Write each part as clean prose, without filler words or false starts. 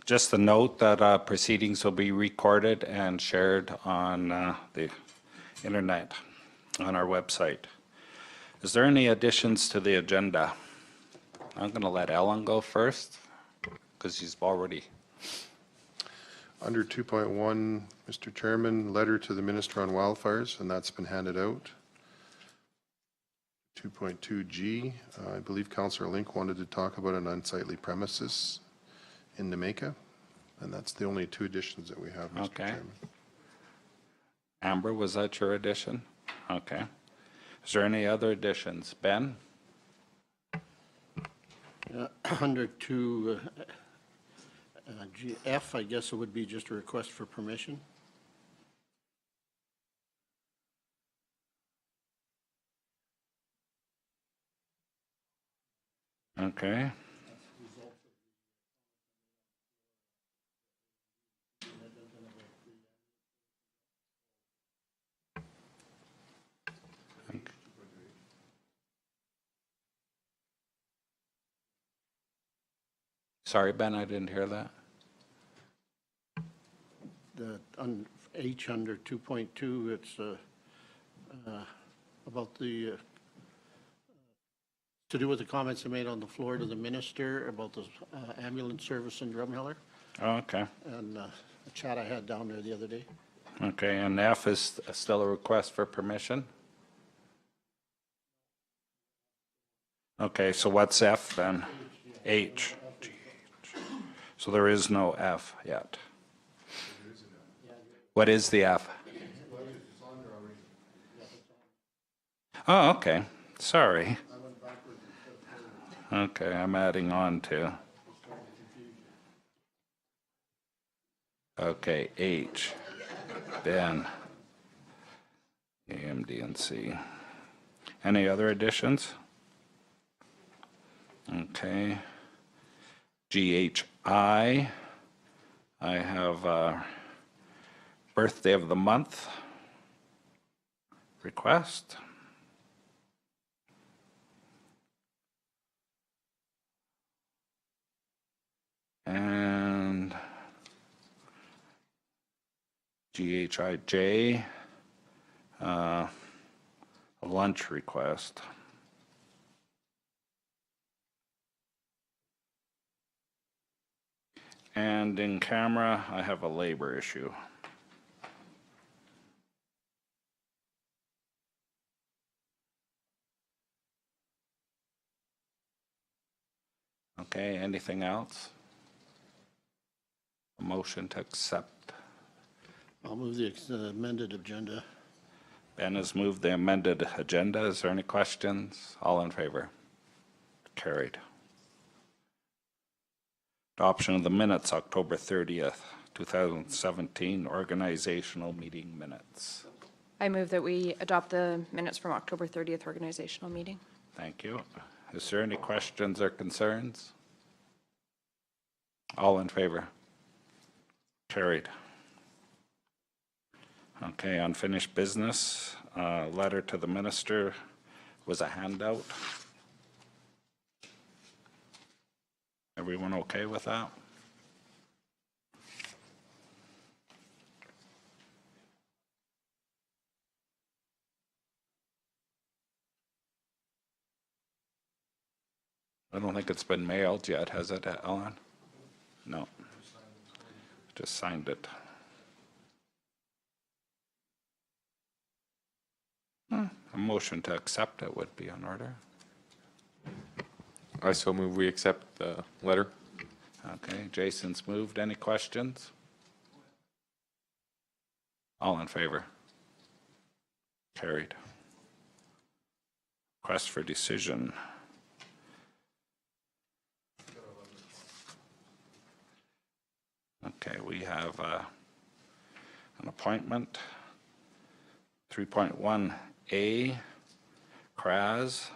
Just a note that proceedings will be recorded and shared on the internet on our website. Is there any additions to the agenda? I'm going to let Ellen go first because she's already. Under 2.1, Mr. Chairman, letter to the Minister on wildfires, and that's been handed out. 2.2G, I believe Councillor Link wanted to talk about an unsightly premises in Jamaica, and that's the only two additions that we have, Mr. Chairman. Amber, was that your addition? Okay. Is there any other additions? Ben? Under 2F, I guess it would be just a request for permission. Okay. Sorry, Ben, I didn't hear that. The H under 2.2, it's about the to do with the comments I made on the floor to the minister about the ambulance service in Drumheller. Oh, okay. And a chat I had down there the other day. Okay, and F is still a request for permission? Okay, so what's F then? H. So there is no F yet. What is the F? Oh, okay. Sorry. Okay, I'm adding on to. Okay, H. Ben. A, M, D, and C. Any other additions? Okay. GHI. I have birthday of the month request. And GHIJ, a lunch request. And in camera, I have a labor issue. Okay, anything else? A motion to accept. I'll move the amended agenda. Ben has moved the amended agenda. Is there any questions? All in favor? Carried. Adoption of the minutes, October 30th, 2017, organizational meeting minutes. I move that we adopt the minutes from October 30th organizational meeting. Thank you. Is there any questions or concerns? All in favor? Carried. Okay, unfinished business. Letter to the minister was a handout. Everyone okay with that? I don't think it's been mailed yet, has it, Ellen? No. Just signed it. A motion to accept it would be in order. I so move we accept the letter. Okay, Jason's moved. Any questions? All in favor? Carried. Request for decision. Okay, we have an appointment. 3.1A, CRAS.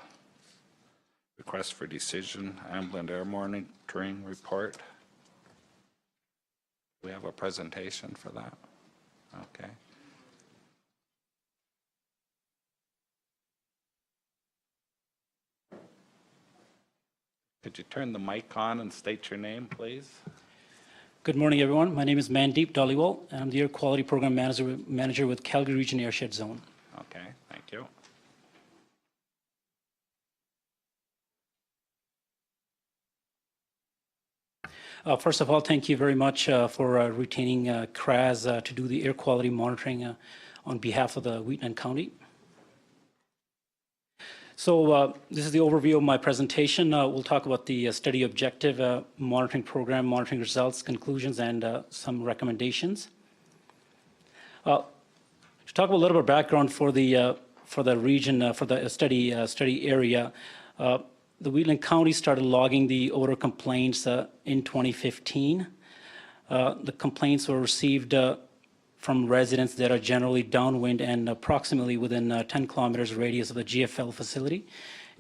Request for decision, ambient air monitoring report. We have a presentation for that. Okay. Could you turn the mic on and state your name, please? Good morning, everyone. My name is Mandeep Dhaliwal, and I'm the Air Quality Program Manager with Calgary Region Airshed Zone. Okay, thank you. First of all, thank you very much for retaining CRAS to do the air quality monitoring on behalf of the Wheatland County. So this is the overview of my presentation. We'll talk about the study objective, monitoring program, monitoring results, conclusions, and some recommendations. To talk about a little bit of background for the region, for the study area, the Wheatland County started logging the odor complaints in 2015. The complaints were received from residents that are generally downwind and approximately within 10 kilometers radius of the GFL facility.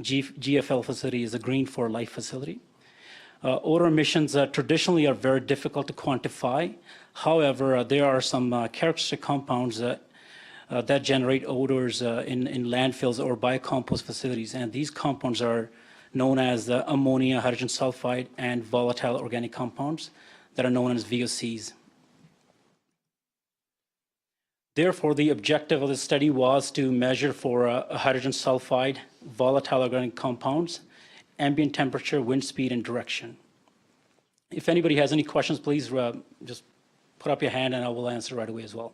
GFL facility is a Green for Life facility. Odor emissions traditionally are very difficult to quantify. However, there are some characteristic compounds that generate odors in landfills or biocompost facilities, and these compounds are known as ammonia, hydrogen sulfide, and volatile organic compounds that are known as VOCs. Therefore, the objective of the study was to measure for hydrogen sulfide, volatile organic compounds, ambient temperature, wind speed, and direction. If anybody has any questions, please just put up your hand and I will answer right away as well.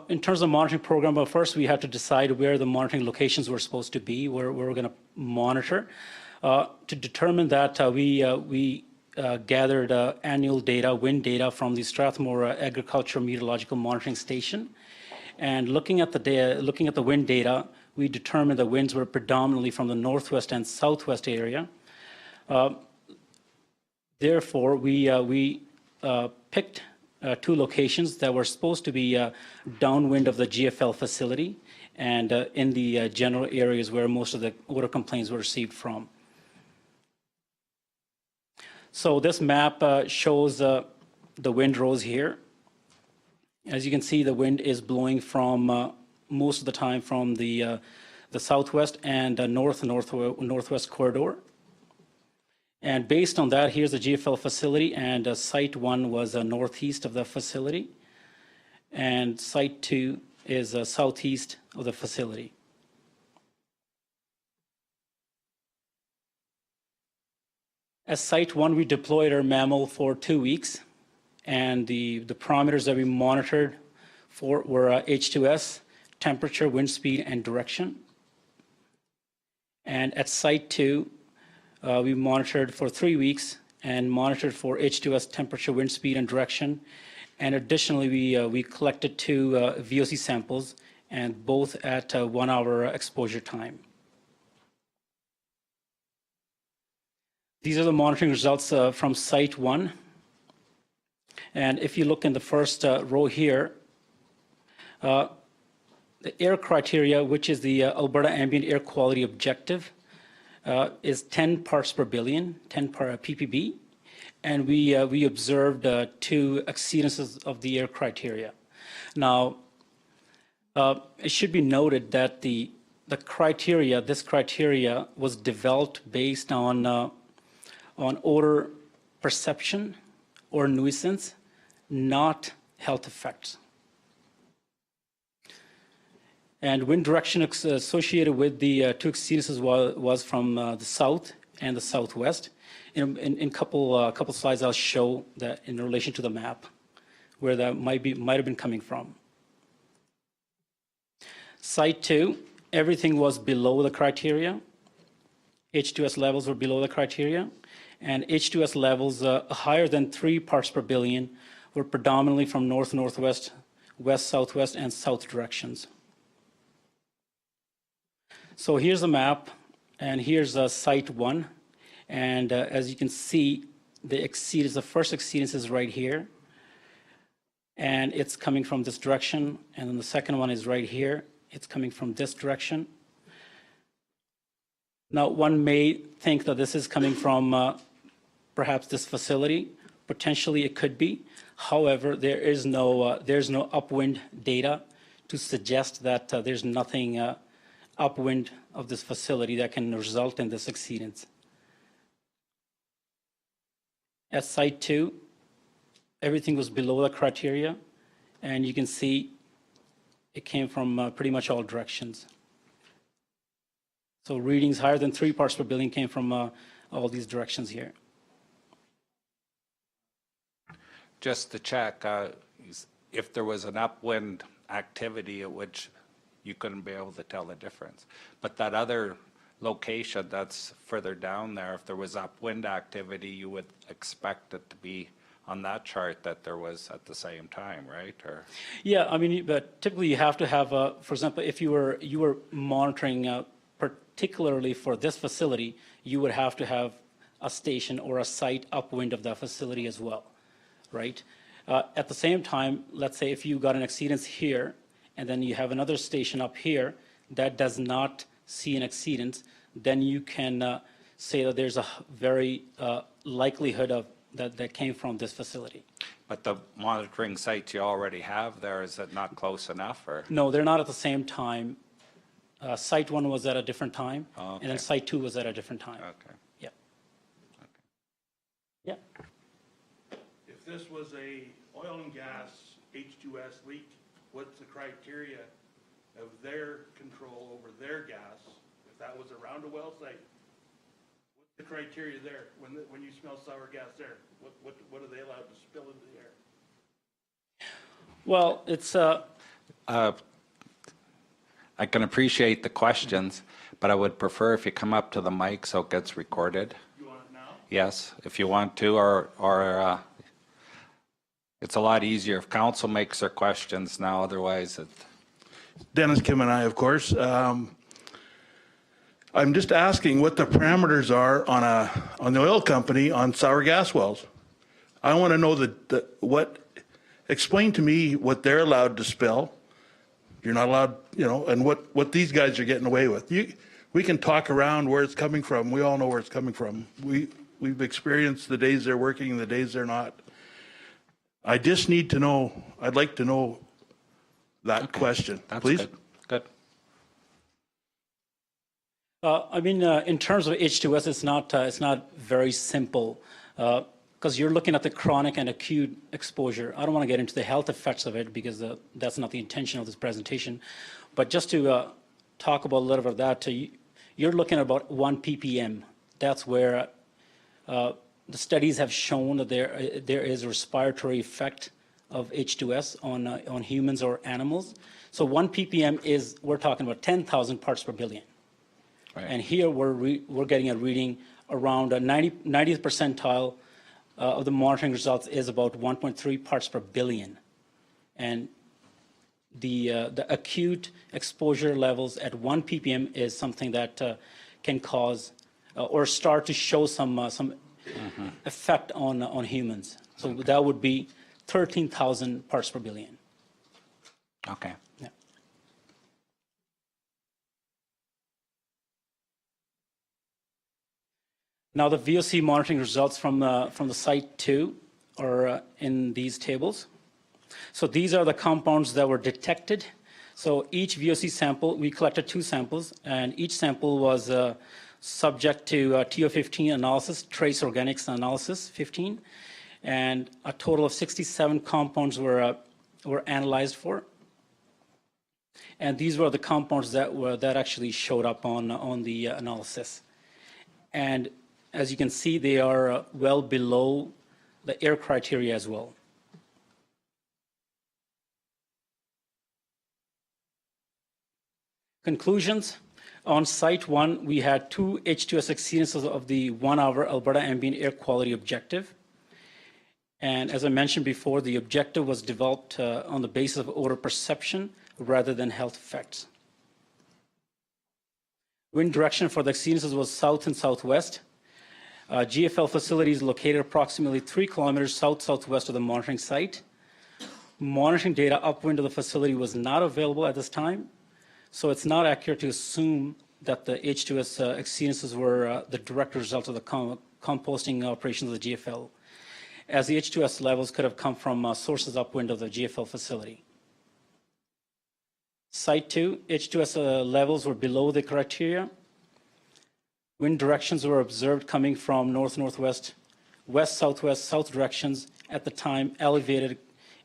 In terms of monitoring program, first we have to decide where the monitoring locations were supposed to be, where we're going to monitor. To determine that, we gathered annual data, wind data from the Strathmore Agricultural Meteorological Monitoring Station. And looking at the wind data, we determined the winds were predominantly from the northwest and southwest area. Therefore, we picked two locations that were supposed to be downwind of the GFL facility and in the general areas where most of the odor complaints were received from. So this map shows the wind rows here. As you can see, the wind is blowing from most of the time from the southwest and northwest corridor. And based on that, here's the GFL facility, and Site 1 was northeast of the facility, and Site 2 is southeast of the facility. At Site 1, we deployed our mammal for 2 weeks, and the parameters that we monitored for were H2S, temperature, wind speed, and direction. And at Site 2, we monitored for 3 weeks and monitored for H2S, temperature, wind speed, and direction. And additionally, we collected 2 VOC samples, and both at 1 hour exposure time. These are the monitoring results from Site 1. And if you look in the first row here, the air criteria, which is the Alberta Ambient Air Quality Objective, is 10 parts per billion, 10 ppb, and we observed 2 exceedances of the air criteria. Now, it should be noted that this criteria was developed based on odor perception or nuisance, not health effects. And wind direction associated with the 2 exceedances was from the south and the southwest. In a couple slides, I'll show that in relation to the map, where that might have been coming from. Site 2, everything was below the criteria. H2S levels were below the criteria, and H2S levels higher than 3 parts per billion were predominantly from north-northwest, west-southwest, and south directions. So here's the map, and here's Site 1. And as you can see, the first exceedance is right here. And it's coming from this direction. And then the second one is right here. It's coming from this direction. Now, one may think that this is coming from perhaps this facility. Potentially, it could be. However, there's no upwind data to suggest that there's nothing upwind of this facility that can result in this exceedance. At Site 2, everything was below the criteria, and you can see it came from pretty much all directions. So readings higher than 3 parts per billion came from all these directions here. Just to check, if there was an upwind activity at which you couldn't be able to tell the difference. But that other location that's further down there, if there was upwind activity, you would expect it to be on that chart that there was at the same time, right? Or Yeah, I mean, but typically you have to have, for example, if you were monitoring particularly for this facility, you would have to have a station or a site upwind of that facility as well, right? At the same time, let's say if you got an exceedance here, and then you have another station up here that does not see an exceedance, then you can say that there's a very likelihood of that came from this facility. but the monitoring sites you already have there, is it not close enough, or? No, they're not at the same time. Site 1 was at a different time, Oh, and then okay. Site 2 was at a different time. Okay. Yeah. Yeah. If this was a oil and gas H2S leak, what's the criteria of their control over their gas? If that was around a well site, what's the criteria there? When you smell sour gas there, what are they allowed to spill into the air? Well, it's, I can appreciate the questions, but I would prefer if you come up to the mic so it gets recorded. You want it now? Yes, if you want to, or it's a lot easier if council makes their questions now, otherwise it. Dennis Kim and I, of course. I'm just asking what the parameters are on the oil company on sour gas wells. I want to know explain to me what they're allowed to spill. You're not allowed, and what these guys are getting away with. We can talk around where it's coming from. We all know where it's coming from. We've experienced the days they're working and the days they're not. I just need to know, I'd like to know that question, That's please. good. I mean, in terms of H2S, it's not very simple because you're looking at the chronic and acute exposure. I don't want to get into the health effects of it because that's not the intention of this presentation. But just to talk about a little bit of that, you're looking at about 1 ppm. That's where the studies have shown that there is a respiratory effect of H2S on humans or animals. So 1 ppm we're talking about 10,000 parts per billion. Right. And here we're getting a reading around 90th percentile of the monitoring results is about 1.3 parts per billion. And the acute exposure levels at 1 ppm is something that can cause or start to show some effect on humans. So that would be 13,000 parts per billion. Okay. Yeah. Now the VOC monitoring results from the Site 2 are in these tables. So these are the compounds that were detected. So each VOC sample, we collected 2 samples, and each sample was subject to TO15 analysis, trace organics analysis 15, and a total of 67 compounds were analyzed for. And these were the compounds that actually showed up on the analysis. And as you can see, they are well below the air criteria as well. Conclusions. On Site 1, we had 2 H2S exceedances of the 1-hour Alberta ambient air quality objective. And as I mentioned before, the objective was developed on the basis of odor perception rather than health effects. Wind direction for the exceedances was south and southwest. GFL facility is located approximately 3 kilometers south-southwest of the monitoring site. Monitoring data upwind of the facility was not available at this time, so it's not accurate to assume that the H2S exceedances were the direct result of the composting operations of the GFL, as the H2S levels could have come from sources upwind of the GFL facility. Site 2, H2S levels were below the criteria. Wind directions were observed coming from north-northwest west, southwest, south directions at the time elevated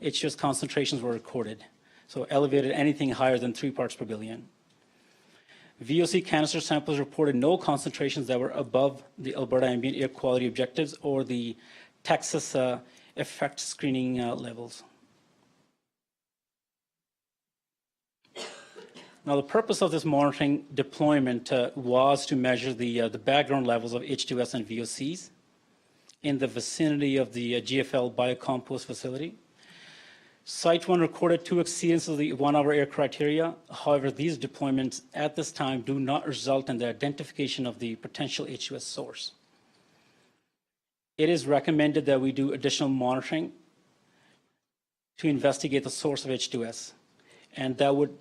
H2S concentrations were recorded. So elevated anything higher than 3 parts per billion. VOC canister samples reported no concentrations that were above the Alberta ambient air quality objectives or the Texas effect screening levels. Now, the purpose of this monitoring deployment was to measure the background levels of H2S and VOCs in the vicinity of the GFL biocompost facility. Site 1 recorded 2 exceedances of the 1-hour air criteria. However, these deployments at this time do not result in the identification of the potential H2S source. It is recommended that we do additional monitoring to investigate the source of H2S, and that would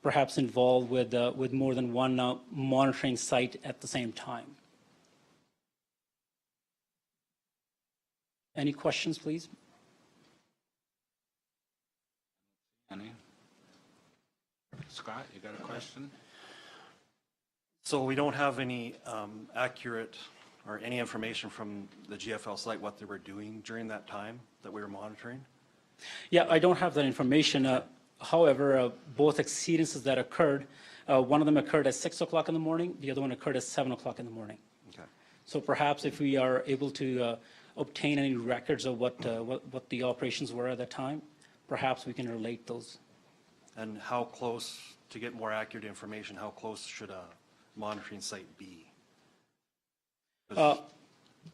perhaps involve with more than one monitoring site at the same time. Any questions, please? Any? Scott, you got a question? So we don't have any accurate or any information from the GFL site what they were doing during that time that we were monitoring? Yeah, I don't have that information. However, both exceedances that occurred, one of them occurred at 6 o'clock in the morning, the other one occurred at 7 o'clock in the morning. Okay. So perhaps if we are able to obtain any records of what the operations were at that time, perhaps we can relate those. And how close, to get more accurate information, how close should a monitoring site be? 'Cause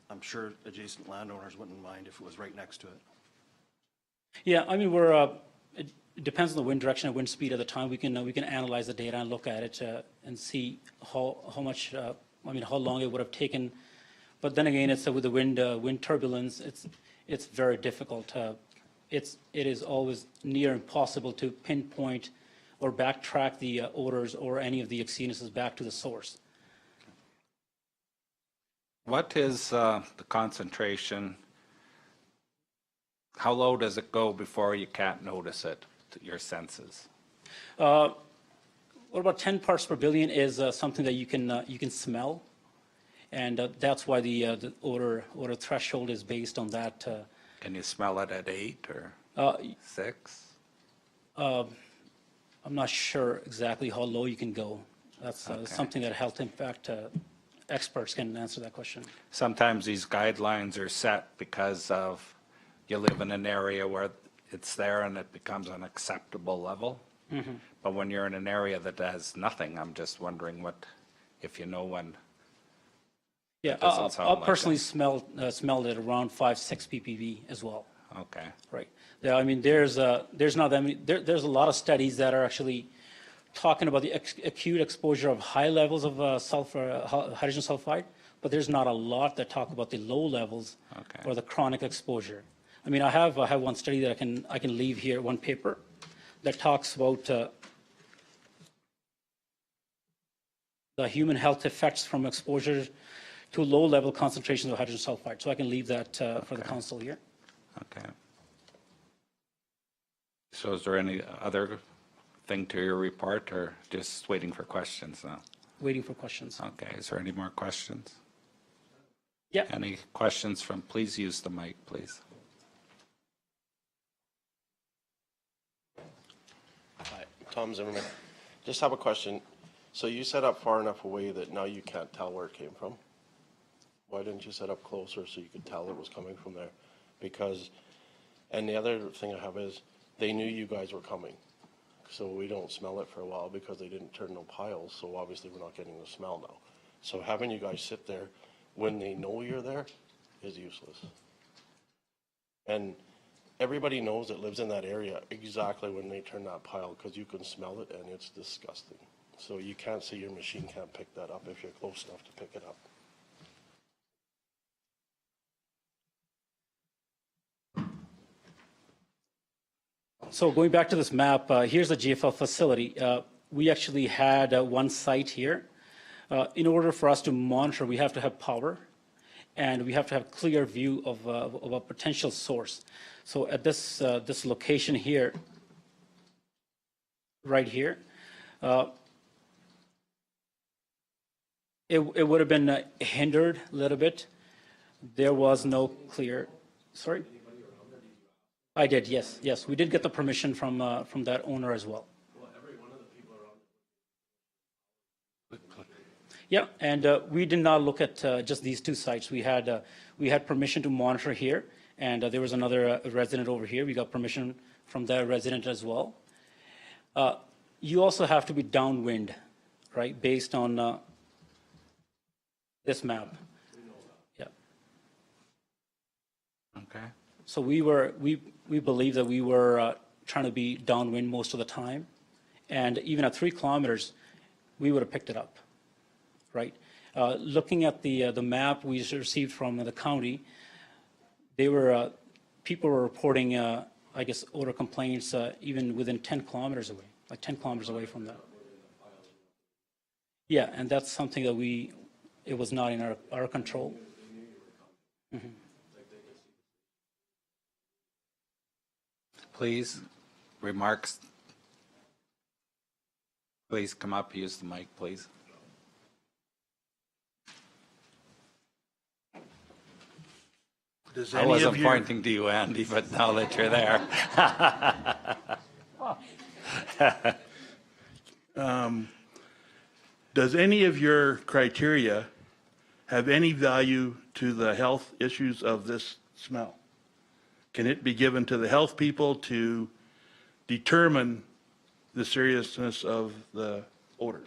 I'm sure adjacent landowners wouldn't mind if it was right next to it. Yeah, I mean, it depends on the wind direction and wind speed at the time. We can analyze the data and look at it and see how much, how long it would have taken. But then again, it's with the wind turbulence, it's very difficult. It is always near impossible to pinpoint or backtrack the odors or any of the exceedances back to the source. What is the concentration? How low does it go before you can't notice it to your senses? What about 10 parts per billion is something that you can smell, and that's why the odor threshold is based on that. Can you smell it at 8 or 6? I'm not sure exactly how low you can go. That's Okay. something that health impact experts can answer that question. Sometimes these guidelines are set because of you live in an area where it's there and it becomes an acceptable level. But when you're in an area that has nothing, I'm just wondering if you know when. Yeah, doesn't sound I'll like personally smelled it around 5-6 ppb as well. Okay. Right. Yeah, I mean, there's not that many. There's a lot of studies that are actually talking about the acute exposure of high levels of sulfur, hydrogen sulfide, but there's not a lot that talk about the low levels Okay. or the chronic exposure. I mean, I have one study that I can leave here, one paper that talks about the human health effects from exposure to low-level concentrations of hydrogen sulfide. So I can leave that for the council here. Okay. So is there any other thing to your report or just waiting for questions now? Waiting for questions. Okay, is there any more questions? Yeah. Any questions please use the mic, please. Hi, Tom Zimmerman. Just have a question. So you set up far enough away that now you can't tell where it came from? Why didn't you set up closer so you could tell it was coming from there? Because, and the other thing I have is, they knew you guys were coming. So we don't smell it for a while because they didn't turn no piles, so obviously we're not getting the smell now. So having you guys sit there when they know you're there is useless. And everybody knows that lives in that area exactly when they turn that pile because you can smell it and it's disgusting. So you can't say your machine can't pick that up if you're close enough to pick it up. So going back to this map, here's the GFL facility. We actually had one site here. In order for us to monitor, we have to have power, and we have to have clear view of a potential source. So at this location here, right here, it would have been hindered a little bit. There was no clear, sorry? I did, yes, yes. We did get the permission from that owner as well. Yeah, and we did not look at just these two sites. We had permission to monitor here, and there was another resident over here. We got permission from that resident as well. You also have to be downwind, right, based on this map. Yeah. Okay. So we believe that we were trying to be downwind most of the time, and even at 3 kilometers, we would have picked it up, right? Looking at the map we received from the county, people were reporting, I guess, odor complaints even within 10 kilometers away, like 10 kilometers away from that. Yeah, and that's something that it was not in our control. Mm-hmm. Please, remarks. Please come up, use the mic, please. I wasn't pointing to you, Andy, but now that you're there. Does any of your criteria have any value to the health issues of this smell? Can it be given to the health people to determine the seriousness of the odor?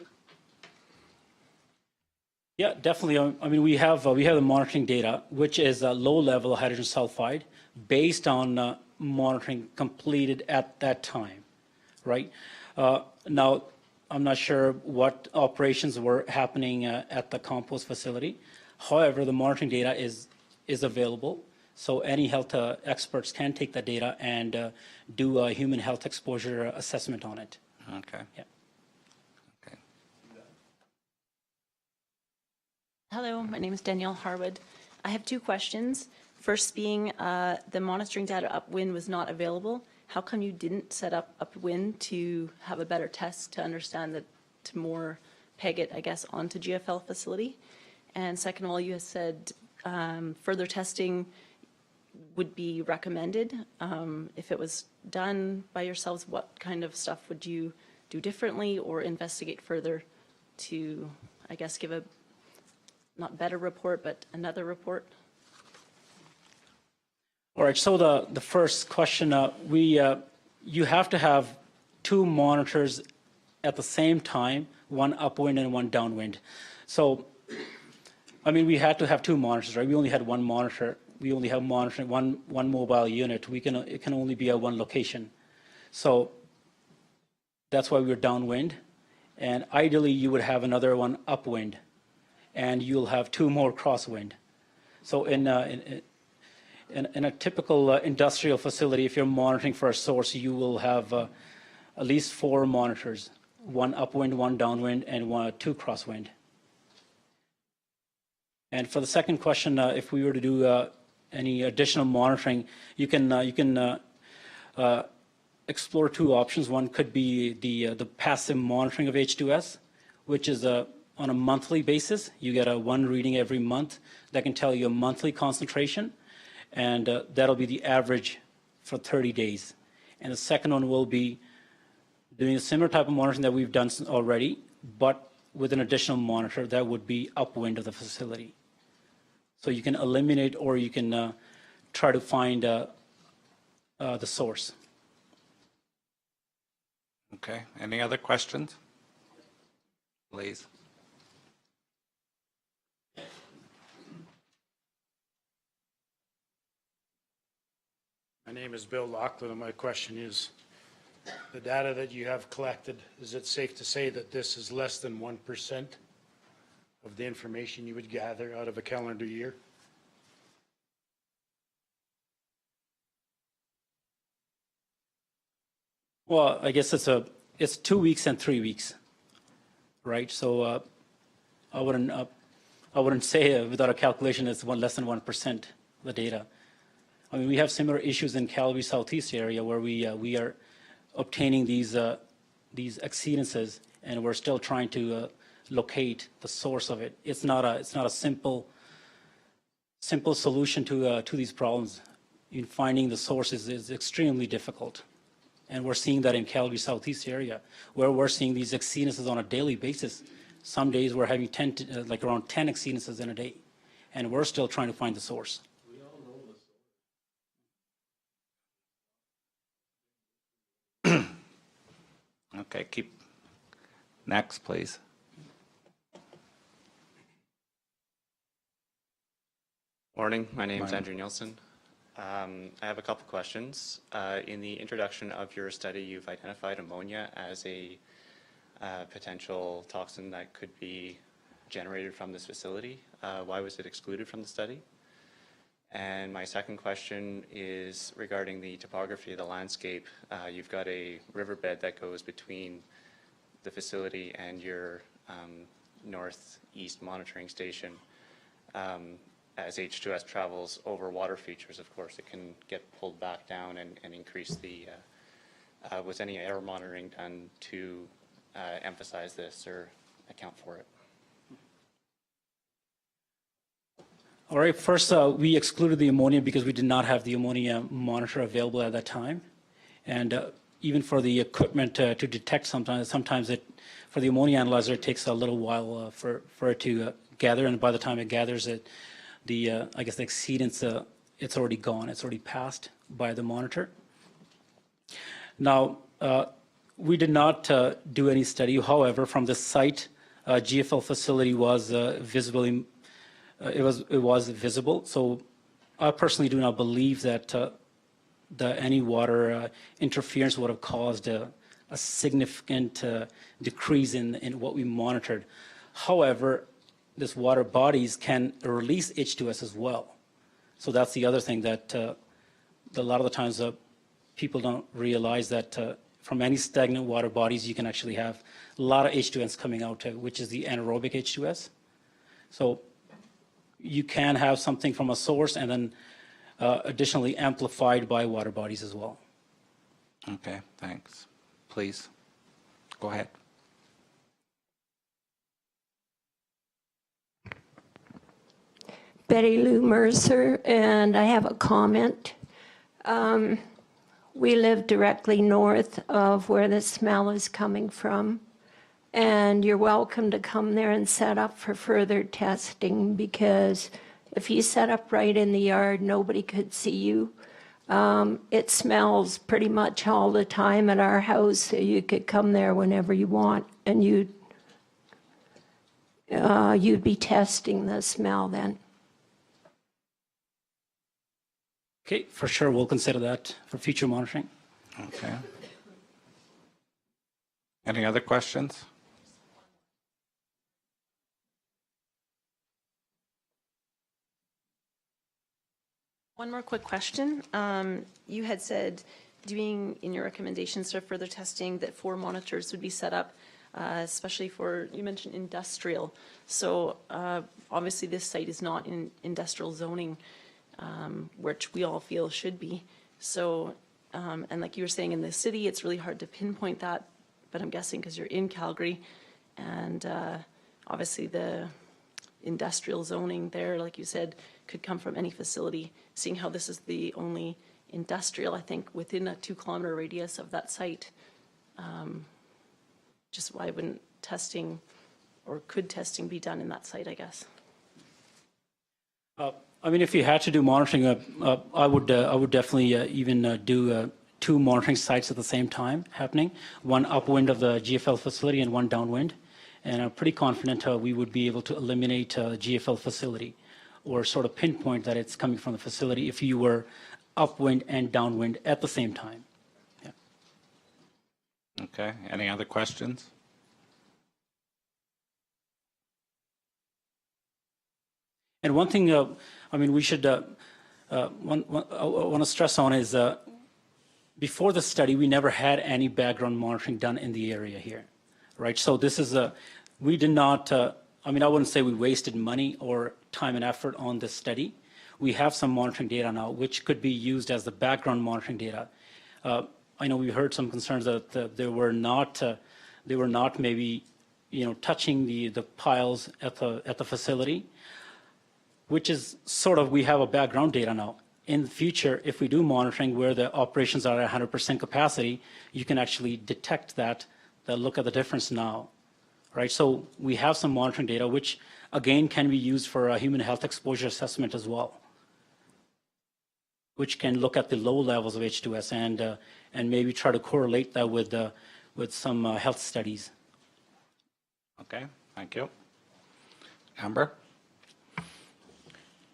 Yeah, definitely. I mean, we have the monitoring data, which is a low-level hydrogen sulfide based on monitoring completed at that time, right? Now, I'm not sure what operations were happening at the compost facility. However, the monitoring data is available, so any health experts can take that data and do a human health exposure assessment on it. Okay. Yeah. Okay. Hello, my name is Danielle Harwood. I have 2 questions. First being, the monitoring data upwind was not available. How come you didn't set up upwind to have a better test to understand that, to more peg it, I guess, onto GFL facility? And second of all, you had said further testing would be recommended. If it was done by yourselves, what kind of stuff would you do differently or investigate further to, I guess, give a not better report, but another report? All right, so the first question, you have to have 2 monitors at the same time, one upwind and one downwind. So, I mean, we had to have 2 monitors, right? We only had 1 monitor. We only have monitoring one mobile unit. It can only be at 1 location. So that's why we were downwind. And ideally, you would have another one upwind, and you'll have 2 more crosswind. So in a typical industrial facility, if you're monitoring for a source, you will have at least 4 monitors, 1 upwind, 1 downwind, and 2 crosswind. And for the second question, if we were to do any additional monitoring, you can explore 2 options. One could be the passive monitoring of H2S, which is on a monthly basis. You get a 1 reading every month that can tell you a monthly concentration, and that'll be the average for 30 days. And the second one will be doing a similar type of monitoring that we've done already, but with an additional monitor that would be upwind of the facility. So you can eliminate, or you can try to find the source. Okay. Any other questions? Please. My name is Bill Laughlin, and my question is, the data that you have collected, is it safe to say that this is less than 1% of the information you would gather out of a calendar year? Well, I guess it's 2 weeks and 3 weeks, right? So I wouldn't say without a calculation it's less than 1% of the data. I mean, we have similar issues in Calgary Southeast area where we are obtaining these exceedances, and we're still trying to locate the source of it. It's not a simple simple solution to these problems in finding the sources is extremely difficult. And we're seeing that in Calgary Southeast area, where we're seeing these exceedances on a daily basis. Some days we're having like around 10 exceedances in a day, and we're still trying to find the source. Okay, next, please. Morning, my name is Andrew Nielsen. I have a couple questions. In the introduction of your study, you've identified ammonia as a potential toxin that could be generated from this facility. Why was it excluded from the study? And my second question is regarding the topography of the landscape. You've got a riverbed that goes between the facility and your northeast monitoring station. As H2S travels over water features, of course, it can get pulled back down and increase the, was any air monitoring done to emphasize this or account for it? All right, first we excluded the ammonia because we did not have the ammonia monitor available at that time. And even for the equipment to detect sometimes it, for the ammonia analyzer, it takes a little while for it to gather, and by the time it gathers it, I guess the exceedance, it's already gone, it's already passed by the monitor. Now, we did not do any study, however, from the site, GFL facility was visibly, it was visible. So I personally do not believe that any water interference would have caused a significant decrease in what we monitored. However, this water bodies can release H2S as well. So that's the other thing that a lot of the times people don't realize that from any stagnant water bodies, you can actually have a lot of H2S coming out, which is the anaerobic H2S. So you can have something from a source and then additionally amplified by water bodies as well. Okay, thanks. Please, go ahead. Betty Lou Mercer, and I have a comment. We live directly north of where the smell is coming from, and you're welcome to come there and set up for further testing, because if you set up right in the yard, nobody could see you. It smells pretty much all the time at our house, so you could come there whenever you want, and you'd be testing the smell then. Okay, for sure, we'll consider that for future monitoring. Okay. Any other questions? One more quick question. You had said doing in your recommendations for further testing that 4 monitors would be set up, especially for, you mentioned industrial. So obviously this site is not in industrial zoning, which we all feel should be. So, and like you were saying, in the city, it's really hard to pinpoint that, but I'm guessing because you're in Calgary, and obviously the industrial zoning there, like you said, could come from any facility. Seeing how this is the only industrial, I think, within a 2-kilometer radius of that site, just why wouldn't testing, or could testing be done in that site, I guess? I mean, if you had to do monitoring, I would definitely even do 2 monitoring sites at the same time happening, one upwind of the GFL facility and one downwind. And I'm pretty confident we would be able to eliminate GFL facility, or sort of pinpoint that it's coming from the facility if you were upwind and downwind at the same time. Yeah. Okay, any other questions? And one thing, I mean, we should, I want to stress on is before the study, we never had any background monitoring done in the area here, right? So this is we did not, I mean, I wouldn't say we wasted money or time and effort on this study. We have some monitoring data now, which could be used as the background monitoring data. I know we heard some concerns that they were not maybe, you know, touching the piles at the facility. which is sort of, we have a background data now. In the future, if we do monitoring where the operations are at 100% capacity, you can actually detect that, look at the difference now, right? So we have some monitoring data, which again can be used for a human health exposure assessment as well, which can look at the low levels of H2S and maybe try to correlate that with some health studies. Okay, thank you. Amber?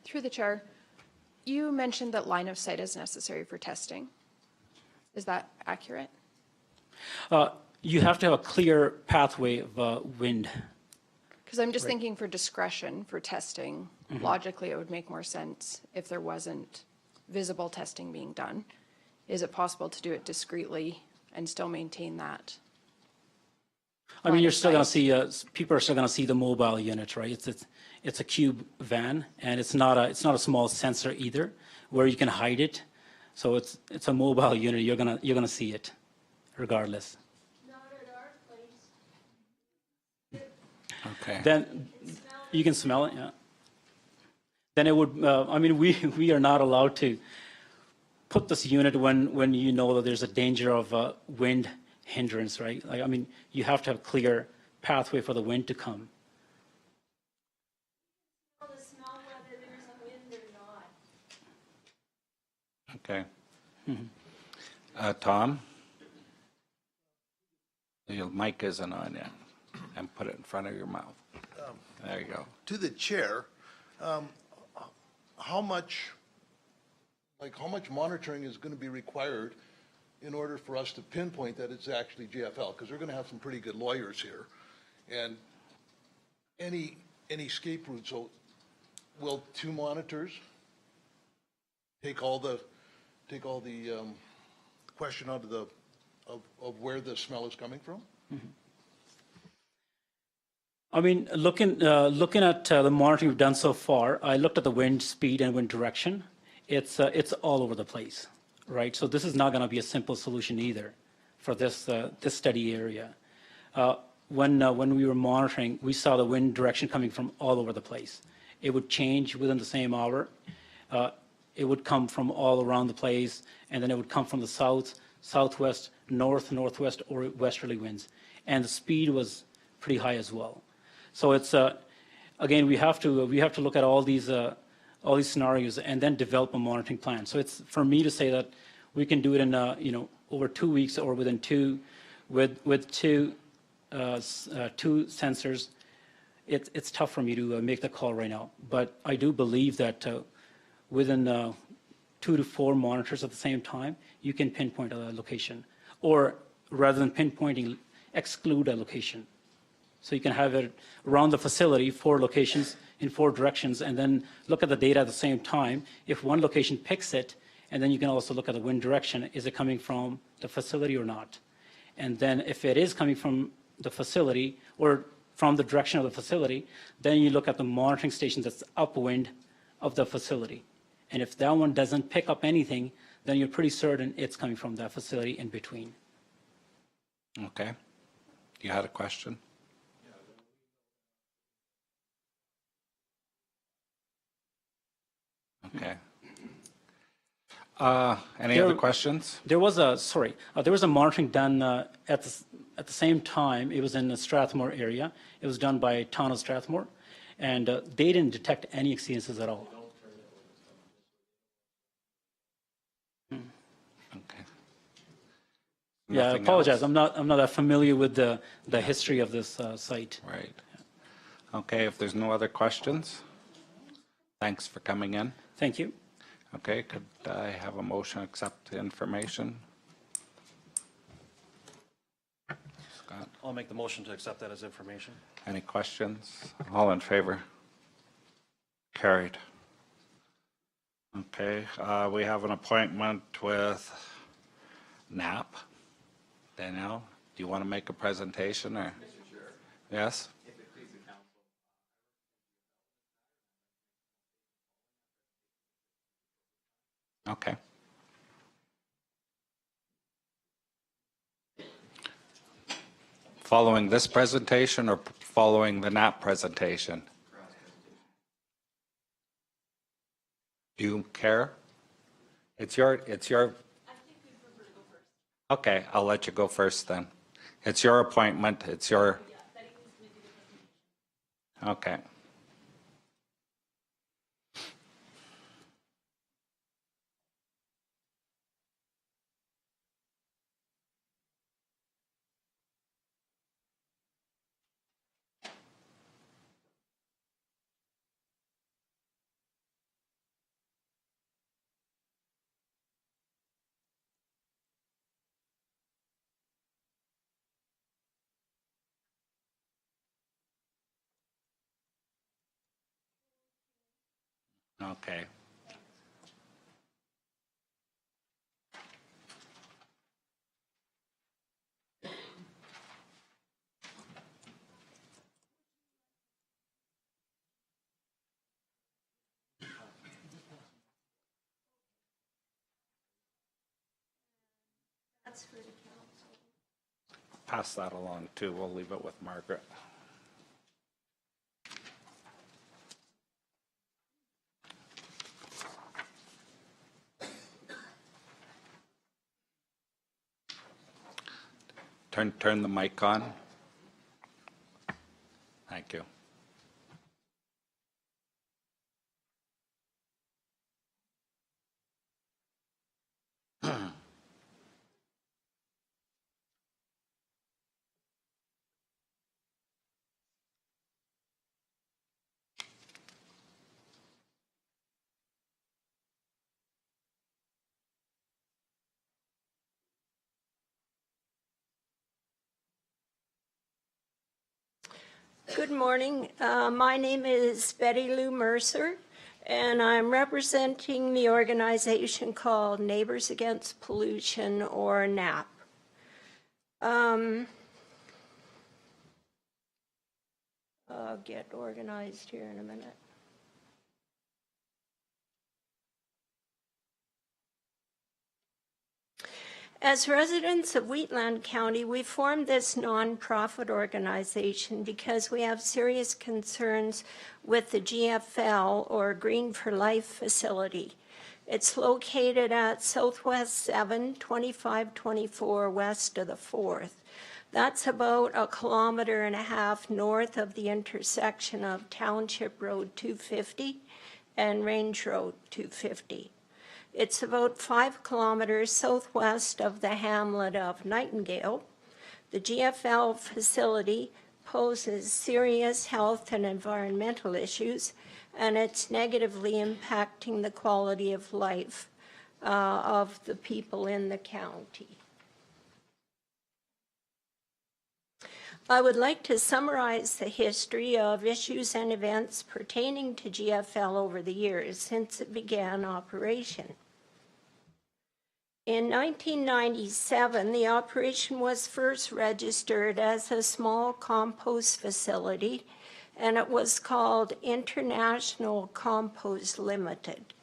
Through the chair, you mentioned that line of sight is necessary for testing. Is that accurate? You have to have a clear pathway of wind. Because I'm just thinking for discretion for testing, logically it would make more sense if there wasn't visible testing being done. Is it possible to do it discreetly and still maintain that? I mean, you're still going to see, people are still going to see the mobile unit, right? It's a cube van, and it's not a small sensor either, where you can hide it. So it's a mobile unit. You're gonna see it, regardless. Not at our place. Okay. Then you can smell it, yeah. Then it would. I mean, we are not allowed to put this unit when you know that there's a danger of wind hindrance, right? Like, I mean, you have to have clear pathway for the wind to come. To smell whether there's a wind or not. Okay. Tom? Your mic isn't on yet. And put it in front of your mouth. There you go. To the chair, how much monitoring is going to be required in order for us to pinpoint that it's actually GFL? Because we're going to have some pretty good lawyers here. And any escape route, so will 2 monitors take all the question out of where the smell is coming from? I mean, looking at the monitoring we've done so far, I looked at the wind speed and wind direction. It's all over the place, right? So this is not going to be a simple solution either for this study area. When we were monitoring, we saw the wind direction coming from all over the place. It would change within the same hour. It would come from all around the place, and then it would come from the south, southwest, north, northwest, or westerly winds. And the speed was pretty high as well. So it's again, we have to look at all these scenarios and then develop a monitoring plan. So it's for me to say that we can do it in over 2 weeks or within two with two sensors. It's tough for me to make the call right now, but I do believe that within 2 to 4 monitors at the same time, you can pinpoint a location, or rather than pinpointing, exclude a location. So you can have it around the facility, 4 locations in 4 directions, and then look at the data at the same time. If one location picks it, and then you can also look at the wind direction, is it coming from the facility or not? And then if it is coming from the facility or from the direction of the facility, then you look at the monitoring station that's upwind of the facility. And if that one doesn't pick up anything, then you're pretty certain it's coming from that facility in between. Okay. You had a question? Okay. Any other questions? There was a monitoring done at the same time. It was in the Strathmore area. It was done by Town of Strathmore, and they didn't detect any exceedances at all. Okay. Yeah, I Nothing apologize. else? I'm not that familiar with the history of this site. Right. Okay, if there's no other questions, thanks for coming in. Thank you. Okay, could I have a motion to accept the information? Scott, I'll make the motion to accept that as information. any questions? All in favor? Carried. Okay, we have an appointment with NAP. Danielle, do you want to make a presentation or? Mr. Chair. Yes? Okay. Following this presentation or following the NAP presentation? Do you care? It's your, okay, I'll let you go first then. It's your appointment, it's your, okay. Okay. Pass that along too. We'll leave it with Margaret. Turn the mic on. Thank you. Good morning. My name is Betty Lou Mercer, and I'm representing the organization called Neighbors Against Pollution, or NAP. I'll get organized here in a minute. As residents of Wheatland County, we formed this nonprofit organization because we have serious concerns with the GFL, or Green for Life facility. It's located at Southwest 7, 2524 west of the 4th. That's about 1.5 kilometers north of the intersection of Township Road 250 and Range Road 250. It's about 5 kilometers southwest of the hamlet of Nightingale. The GFL facility poses serious health and environmental issues, and it's negatively impacting the quality of life of the people in the county. I would like to summarize the history of issues and events pertaining to GFL over the years since it began operation. In 1997, the operation was first registered as a small compost facility, and it was called International Compost Limited.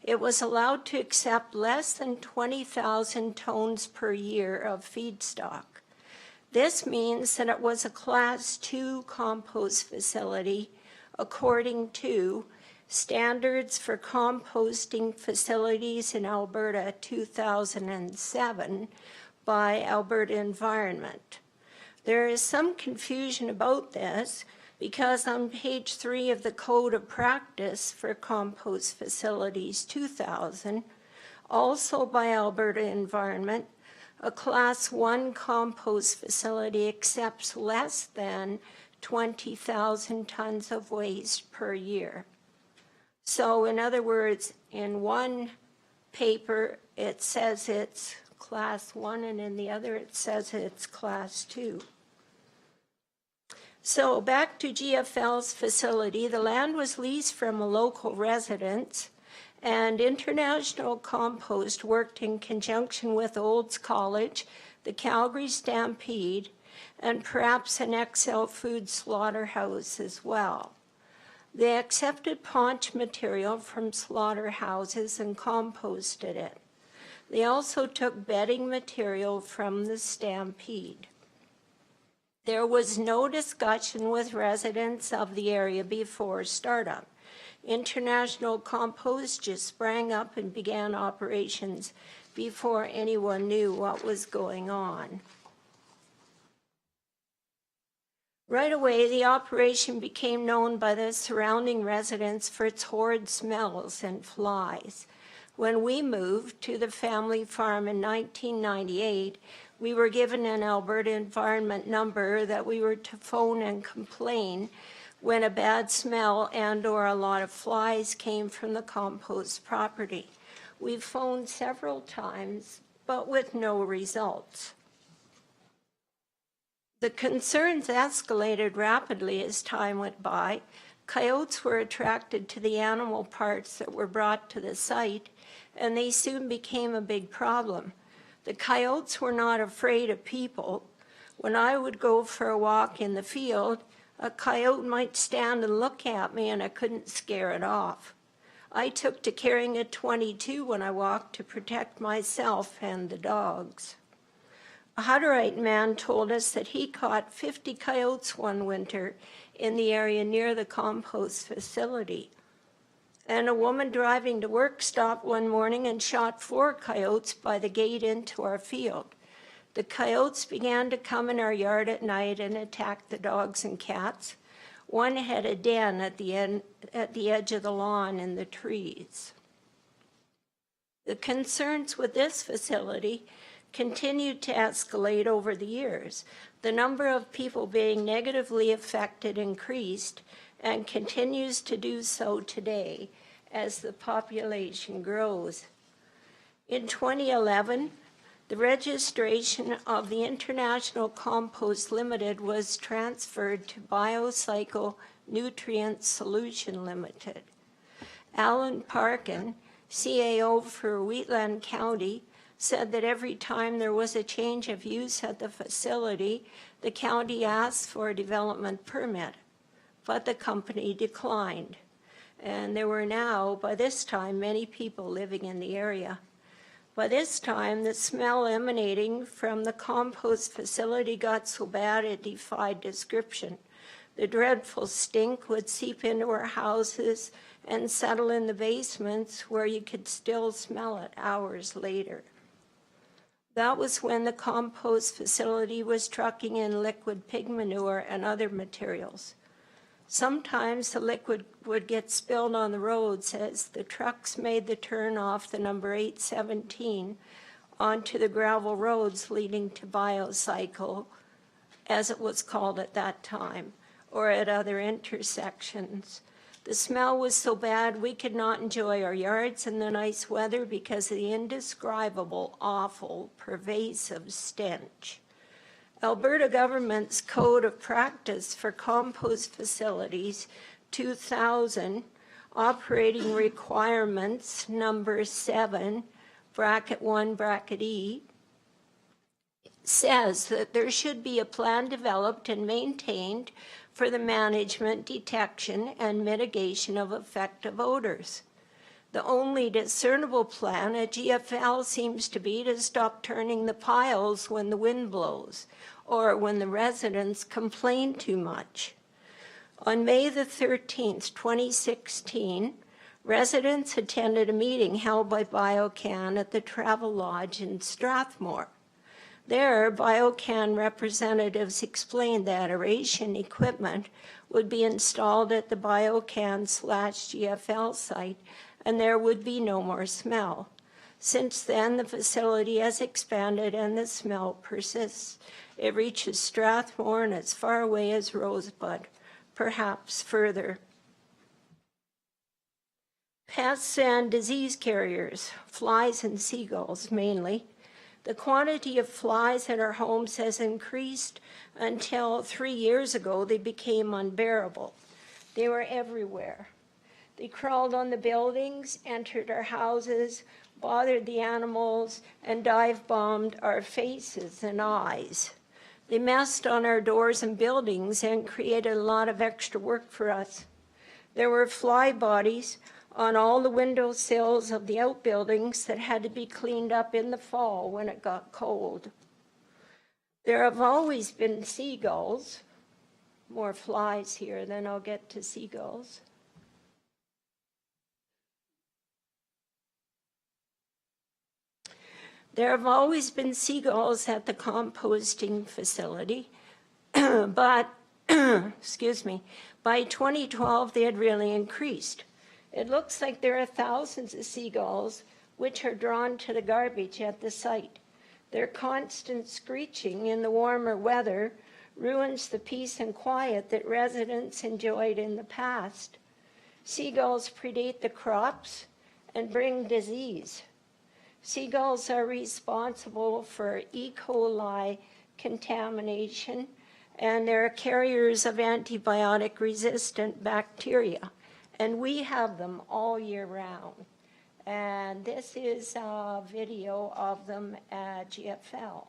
It was allowed to accept less than 20,000 tons per year of feedstock. This means that it was a Class 2 compost facility according to Standards for Composting Facilities in Alberta 2007 by Alberta Environment. There is some confusion about this because on page 3 of the Code of Practice for Compost Facilities 2000, also by Alberta Environment, a Class 1 compost facility accepts less than 20,000 tons of waste per year. So in other words, in one paper it says it's Class 1 and in the other it says it's Class 2. So back to GFL's facility, the land was leased from a local resident, and International Compost worked in conjunction with Olds College, the Calgary Stampede, and perhaps an XL Food slaughterhouse as well. They accepted paunch material from slaughterhouses and composted it. They also took bedding material from the Stampede. There was no discussion with residents of the area before startup. International Compost just sprang up and began operations before anyone knew what was going on. Right away, the operation became known by the surrounding residents for its horrid smells and flies. When we moved to the family farm in 1998, we were given an Alberta Environment number that we were to phone and complain when a bad smell and/or a lot of flies came from the compost property. We phoned several times, but with no results. The concerns escalated rapidly as time went by. Coyotes were attracted to the animal parts that were brought to the site, and they soon became a big problem. The coyotes were not afraid of people. When I would go for a walk in the field, a coyote might stand and look at me, and I couldn't scare it off. I took to carrying a .22 when I walked to protect myself and the dogs. A Hutterite man told us that he caught 50 coyotes one winter in the area near the compost facility. And a woman driving to work stopped one morning and shot 4 coyotes by the gate into our field. The coyotes began to come in our yard at night and attack the dogs and cats. One had a den at the edge of the lawn in the trees. The concerns with this facility continued to escalate over the years. The number of people being negatively affected increased and continues to do so today as the population grows. In 2011, the registration of the International Compost Limited was transferred to Biocycle Nutrient Solution Limited. Alan Parkin, CAO for Wheatland County, said that every time there was a change of use at the facility, the county asked for a development permit, but the company declined. And there were now, by this time, many people living in the area. By this time, the smell emanating from the compost facility got so bad it defied description. The dreadful stink would seep into our houses and settle in the basements where you could still smell it hours later. That was when the compost facility was trucking in liquid pig manure and other materials. Sometimes the liquid would get spilled on the roads as the trucks made the turn off the number 817 onto the gravel roads leading to Biocycle, as it was called at that time, or at other intersections. The smell was so bad we could not enjoy our yards in the nice weather because of the indescribable, awful, pervasive stench. Alberta government's Code of Practice for Compost Facilities 2000 Operating Requirements number 7, bracket 1, bracket E, says that there should be a plan developed and maintained for the management, detection, and mitigation of effective odors. The only discernible plan at GFL seems to be to stop turning the piles when the wind blows or when the residents complain too much. On May the 13th, 2016, residents attended a meeting held by Biocan at the Travel Lodge in Strathmore. There, Biocan representatives explained that aeration equipment would be installed at the Biocan/GFL site, and there would be no more smell. Since then, the facility has expanded and the smell persists. It reaches Strathmore and as far away as Rosebud, perhaps further. Pests and disease carriers, flies and seagulls mainly. The quantity of flies in our homes has increased until 3 years ago they became unbearable. They were everywhere. They crawled on the buildings, entered our houses, bothered the animals, and dive-bombed our faces and eyes. They messed on our doors and buildings and created a lot of extra work for us. There were fly bodies on all the window sills of the outbuildings that had to be cleaned up in the fall when it got cold. There have always been seagulls. More flies here, then I'll get to seagulls. There have always been seagulls at the composting facility, but, excuse me, by 2012 they had really increased. It looks like there are thousands of seagulls which are drawn to the garbage at the site. Their constant screeching in the warmer weather ruins the peace and quiet that residents enjoyed in the past. Seagulls predate the crops and bring disease. Seagulls are responsible for E. coli contamination, and they're carriers of antibiotic-resistant bacteria, and we have them all year round. And this is a video of them at GFL.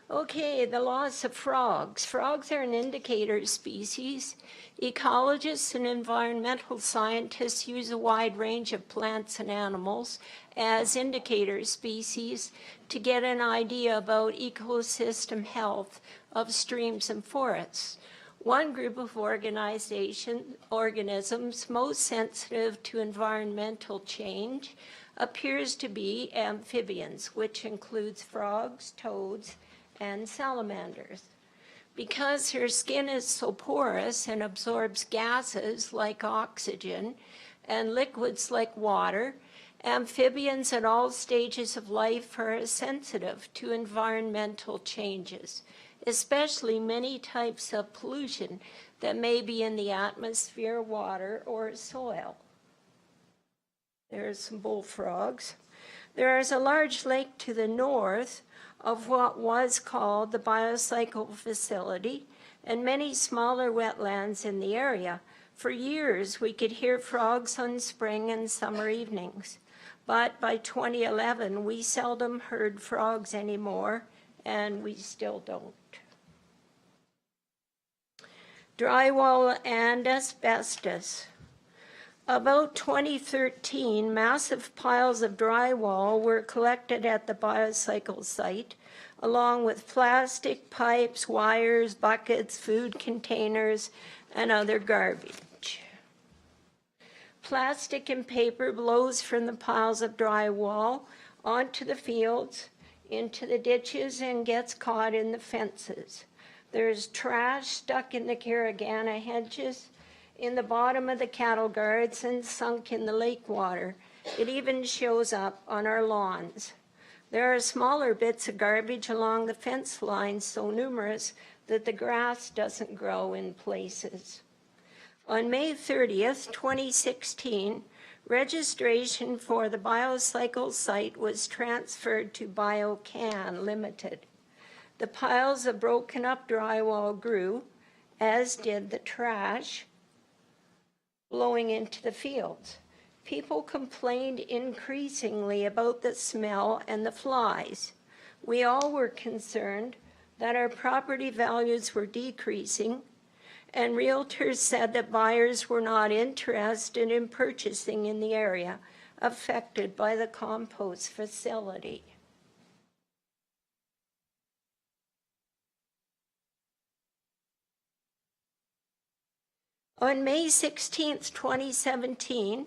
Okay, the loss of frogs. Frogs are an indicator species. Ecologists and environmental scientists use a wide range of plants and animals as indicator species to get an idea about ecosystem health of streams and forests. One group of organisms most sensitive to environmental change appears to be amphibians, which includes frogs, toads, and salamanders. Because her skin is so porous and absorbs gases like oxygen and liquids like water, amphibians at all stages of life are sensitive to environmental changes, especially many types of pollution that may be in the atmosphere, water, or soil. There's some bullfrogs. There is a large lake to the north of what was called the Biocycle Facility, and many smaller wetlands in the area. For years, we could hear frogs on spring and summer evenings. But by 2011, we seldom heard frogs anymore, and we still don't. Drywall and asbestos. About 2013, massive piles of drywall were collected at the Biocycle site, along with plastic pipes, wires, buckets, food containers, and other garbage. Plastic and paper blows from the piles of drywall onto the fields, into the ditches, and gets caught in the fences. There's trash stuck in the caragana hedges, in the bottom of the cattle guards, and sunk in the lake water. It even shows up on our lawns. There are smaller bits of garbage along the fence lines, so numerous that the grass doesn't grow in places. On May 30th, 2016, registration for the Biocycle site was transferred to BioCan Limited. The piles of broken up drywall grew, as did the trash blowing into the fields. People complained increasingly about the smell and the flies. We all were concerned that our property values were decreasing, and realtors said that buyers were not interested in purchasing in the area affected by the compost facility. On May 16, 2017,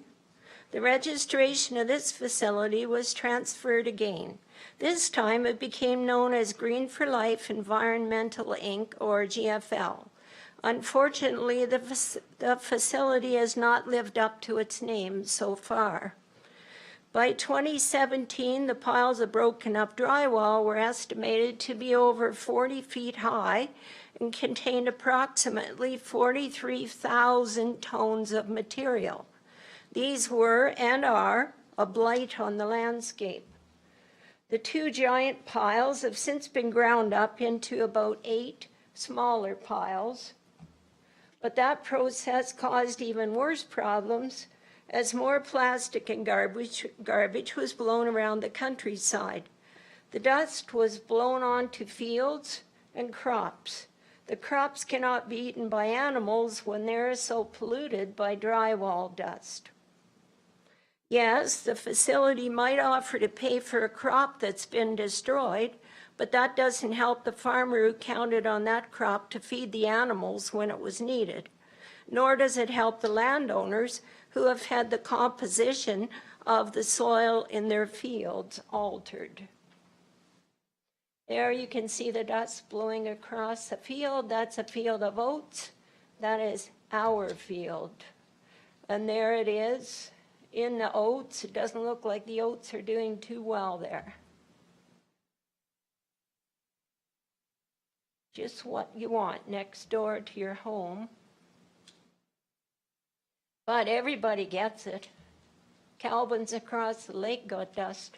the registration of this facility was transferred again. This time it became known as Green for Life Environmental Inc., or GFL. Unfortunately, the facility has not lived up to its name so far. By 2017, the piles of broken up drywall were estimated to be over 40 feet high and contained approximately 43,000 tons of material. These were and are a blight on the landscape. The two giant piles have since been ground up into about 8 smaller piles, but that process caused even worse problems as more plastic and garbage was blown around the countryside. The dust was blown onto fields and crops. The crops cannot be eaten by animals when they're so polluted by drywall dust. Yes, the facility might offer to pay for a crop that's been destroyed, but that doesn't help the farmer who counted on that crop to feed the animals when it was needed. Nor does it help the landowners who have had the composition of the soil in their fields altered. There you can see the dust blowing across the field. That's a field of oats. That is our field. And there it is in the oats. It doesn't look like the oats are doing too well there. Just what you want next door to your home. But everybody gets it. Calvin's across the lake got dust.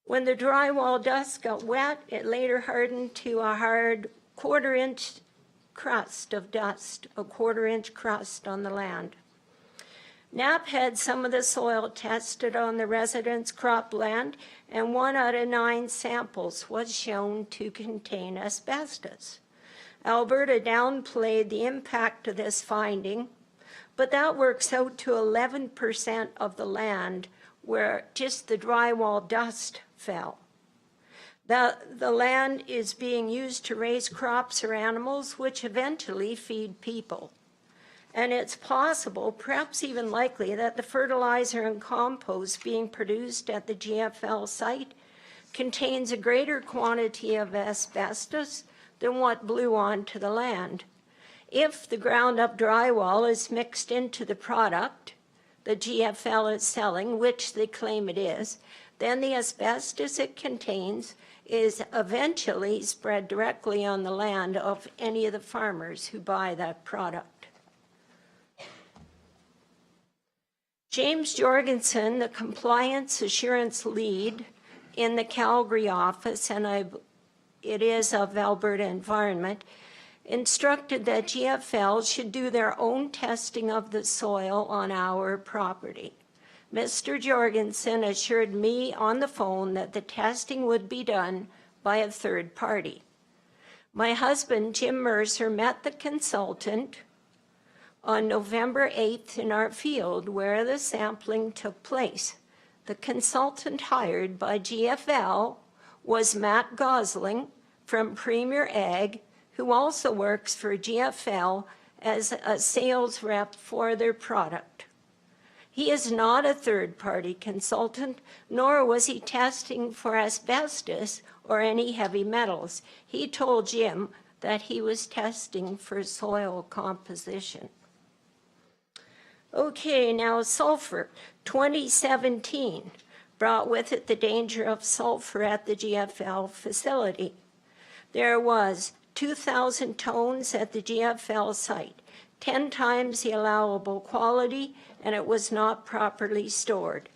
When the drywall dust got wet, it later hardened to a hard quarter-inch crust of dust, a quarter-inch crust on the land. Knapp had some of the soil tested on the residents' cropland, and 1 out of 9 samples was shown to contain asbestos. Alberta downplayed the impact of this finding, but that works out to 11% of the land where just the drywall dust fell. The land is being used to raise crops or animals, which eventually feed people. And it's possible, perhaps even likely, that the fertilizer and compost being produced at the GFL site contains a greater quantity of asbestos than what blew onto the land. If the ground up drywall is mixed into the product the GFL is selling, which they claim it is, then the asbestos it contains is eventually spread directly on the land of any of the farmers who buy that product. James Jorgensen, the compliance assurance lead in the Calgary office, and it is of Alberta Environment, instructed that GFL should do their own testing of the soil on our property. Mr. Jorgensen assured me on the phone that the testing would be done by a third party. My husband, Jim Mercer, met the consultant on November 8th in our field where the sampling took place. The consultant hired by GFL was Matt Gosling from Premier Ag, who also works for GFL as a sales rep for their product. He is not a third-party consultant, nor was he testing for asbestos or any heavy metals. He told Jim that he was testing for soil composition. Okay, now sulfur. 2017 brought with it the danger of sulfur at the GFL facility. There was 2,000 tons at the GFL site, 10 times the allowable quality, and it was not properly stored.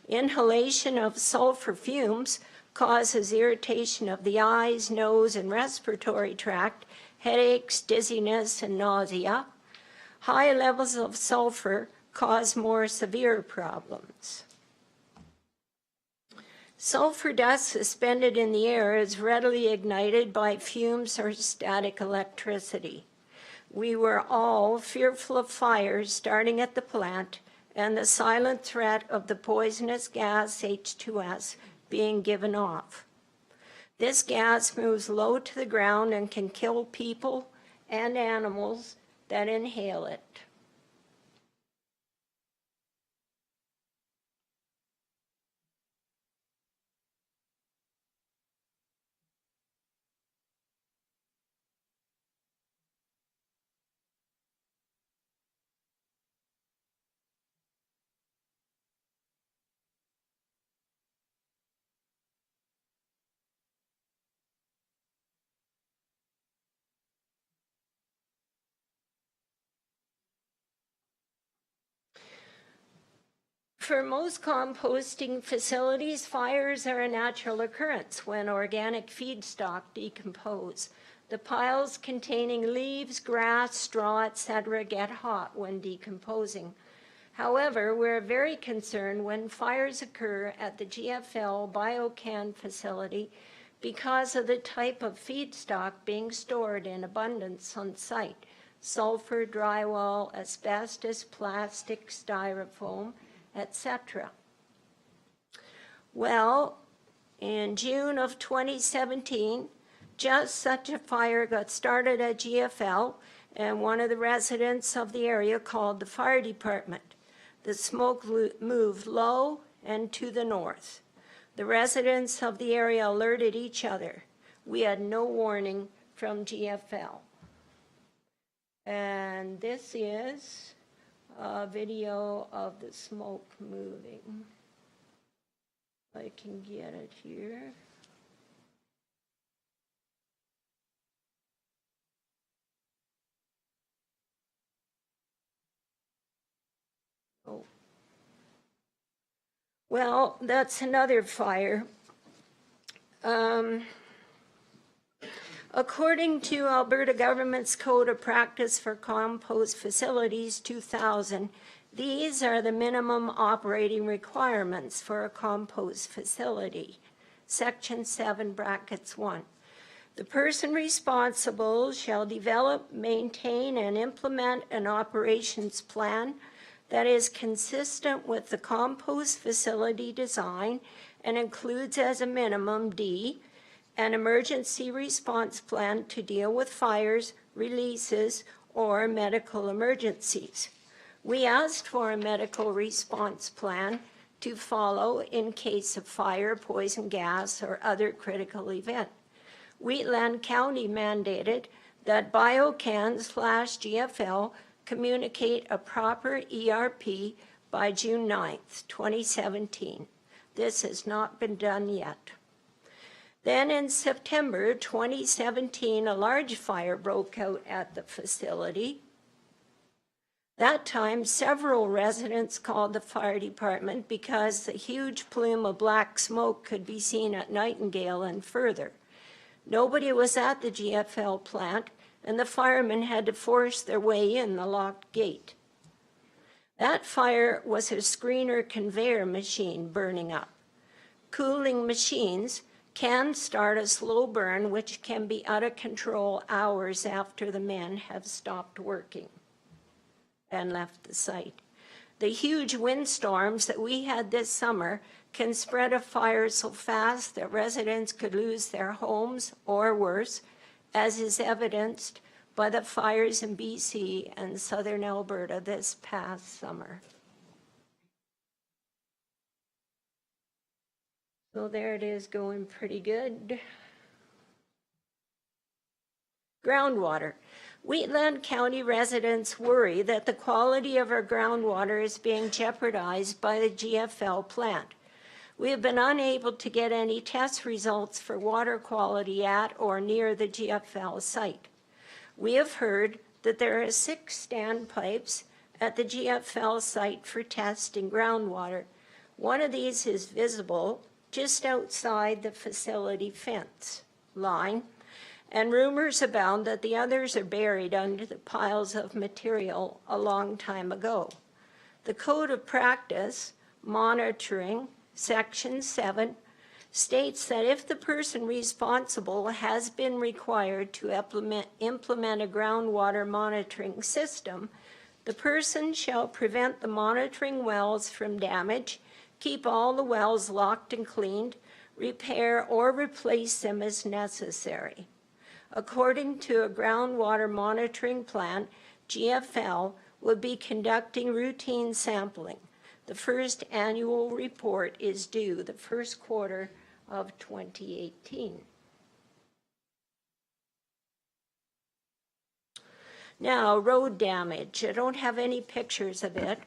Inhalation of sulfur fumes causes irritation of the eyes, nose, and respiratory tract, headaches, dizziness, and nausea. High levels of sulfur cause more severe problems. Sulfur dust suspended in the air is readily ignited by fumes or static electricity. We were all fearful of fires starting at the plant and the silent threat of the poisonous gas H2S being given off. This gas moves low to the ground and can kill people and animals that inhale it. For most composting facilities, fires are a natural occurrence when organic feedstock decompose. The piles containing leaves, grass, straw, etc. get hot when decomposing. However, we're very concerned when fires occur at the GFL BioCan facility because of the type of feedstock being stored in abundance on site: sulfur, drywall, asbestos, plastic, styrofoam, etc. Well, in June of 2017, just such a fire got started at GFL, and one of the residents of the area called the fire department. The smoke moved low and to the north. The residents of the area alerted each other. We had no warning from GFL. And this is a video of the smoke moving. I can get it here. Oh. Well, that's another fire. According to Alberta government's Code of Practice for Compost Facilities 2000, these are the minimum operating requirements for a compost facility. Section 7, brackets 1. The person responsible shall develop, maintain, and implement an operations plan that is consistent with the compost facility design and includes as a minimum D, an emergency response plan to deal with fires, releases, or medical emergencies. We asked for a medical response plan to follow in case of fire, poison gas, or other critical event. Wheatland County mandated that BioCan/GFL communicate a proper ERP by June 9th, 2017. This has not been done yet. Then in September 2017, a large fire broke out at the facility. That time, several residents called the fire department because the huge plume of black smoke could be seen at Nightingale and further. Nobody was at the GFL plant, and the firemen had to force their way in the locked gate. That fire was a screener conveyor machine burning up. Cooling machines can start a slow burn, which can be out of control hours after the men have stopped working and left the site. The huge windstorms that we had this summer can spread a fire so fast that residents could lose their homes or worse, as is evidenced by the fires in BC and southern Alberta this past summer. So there it is, going pretty good. Groundwater. Wheatland County residents worry that the quality of our groundwater is being jeopardized by the GFL plant. We have been unable to get any test results for water quality at or near the GFL site. We have heard that there are 6 standpipes at the GFL site for testing groundwater. One of these is visible just outside the facility fence line, and rumors abound that the others are buried under the piles of material a long time ago. The Code of Practice Monitoring, Section 7, states that if the person responsible has been required to implement a groundwater monitoring system, the person shall prevent the monitoring wells from damage, keep all the wells locked and cleaned, repair or replace them as necessary. According to a groundwater monitoring plan, GFL will be conducting routine sampling. The first annual report is due the first quarter of 2018. Now, road damage. I don't have any pictures of it.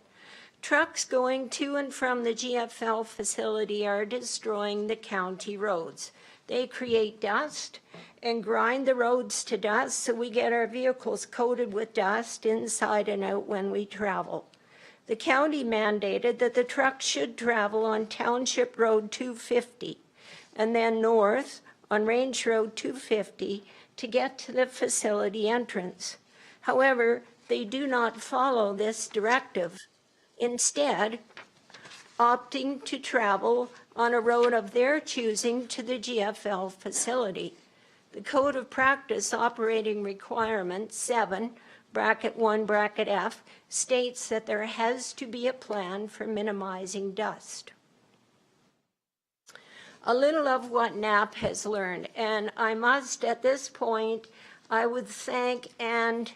Trucks going to and from the GFL facility are destroying the county roads. They create dust and grind the roads to dust, so we get our vehicles coated with dust inside and out when we travel. The county mandated that the truck should travel on Township Road 250 and then north on Range Road 250 to get to the facility entrance. However, they do not follow this directive, instead opting to travel on a road of their choosing to the GFL facility. The Code of Practice Operating Requirement 7, bracket 1, bracket F, states that there has to be a plan for minimizing dust. A little of what NAP has learned, and I must at this point, I would thank and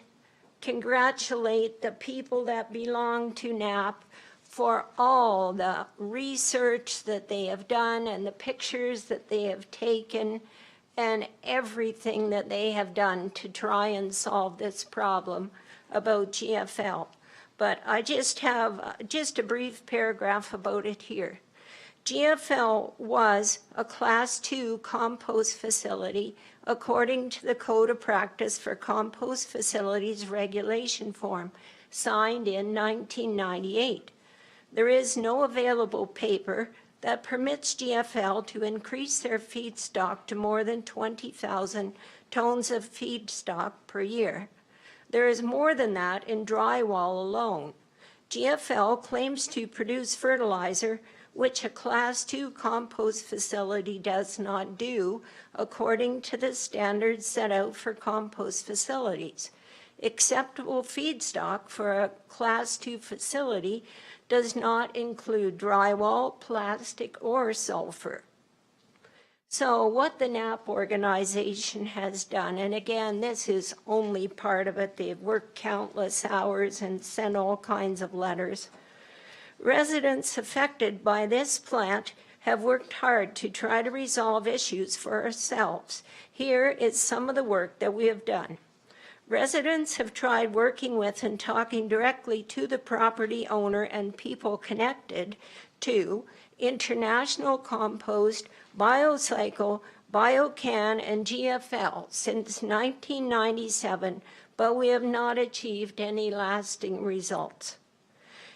congratulate the people that belong to NAP for all the research that they have done and the pictures that they have taken and everything that they have done to try and solve this problem about GFL. But I just have just a brief paragraph about it here. GFL was a Class 2 compost facility according to the Code of Practice for Compost Facilities Regulation Form, signed in 1998. There is no available paper that permits GFL to increase their feedstock to more than 20,000 tons of feedstock per year. There is more than that in drywall alone. GFL claims to produce fertilizer, which a Class 2 compost facility does not do, according to the standards set out for compost facilities. Acceptable feedstock for a Class 2 facility does not include drywall, plastic, or sulfur. So what the NAP organization has done, and again, this is only part of it, they've worked countless hours and sent all kinds of letters. Residents affected by this plant have worked hard to try to resolve issues for ourselves. Here is some of the work that we have done. Residents have tried working with and talking directly to the property owner and people connected to International Compost, BioCycle, BioCan, and GFL since 1997, but we have not achieved any lasting results.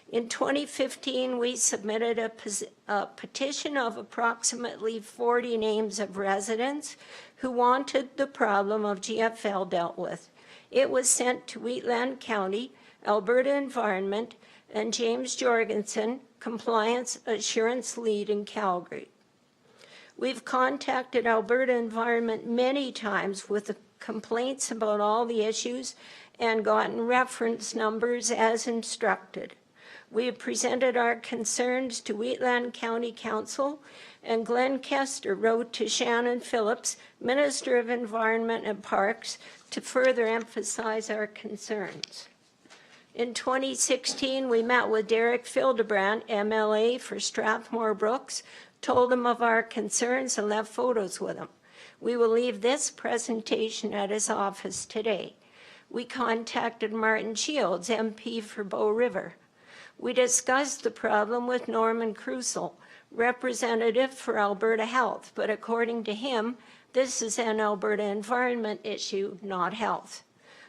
In 2015, we submitted a petition of approximately 40 names of residents who wanted the problem of GFL dealt with. It was sent to Wheatland County, Alberta Environment, and James Jorgensen, Compliance Assurance Lead in Calgary. We've contacted Alberta Environment many times with complaints about all the issues and gotten reference numbers as instructed. We have presented our concerns to Wheatland County Council, and Glenn Kester wrote to Shannon Phillips, Minister of Environment and Parks, to further emphasize our concerns. In 2016, we met with Derek Fildebrandt, MLA for Strathmore Brooks, told him of our concerns and left photos with him. We will leave this presentation at his office today. We contacted Martin Shields, MP for Bow River. We discussed the problem with Norman Crusoe, representative for Alberta Health, but according to him, this is an Alberta environment issue, not health.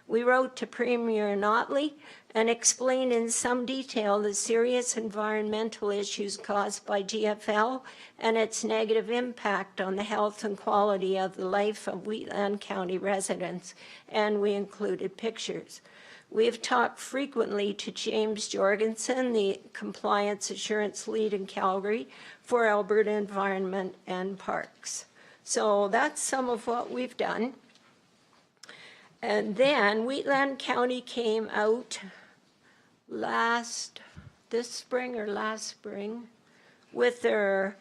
We wrote to Premier Notley and explained in some detail the serious environmental issues caused by GFL and its negative impact on the health and quality of the life of Wheatland County residents, and we included pictures. We have talked frequently to James Jorgensen, the Compliance Assurance Lead in Calgary for Alberta Environment and Parks. So that's some of what we've done. And then Wheatland County came out this spring with their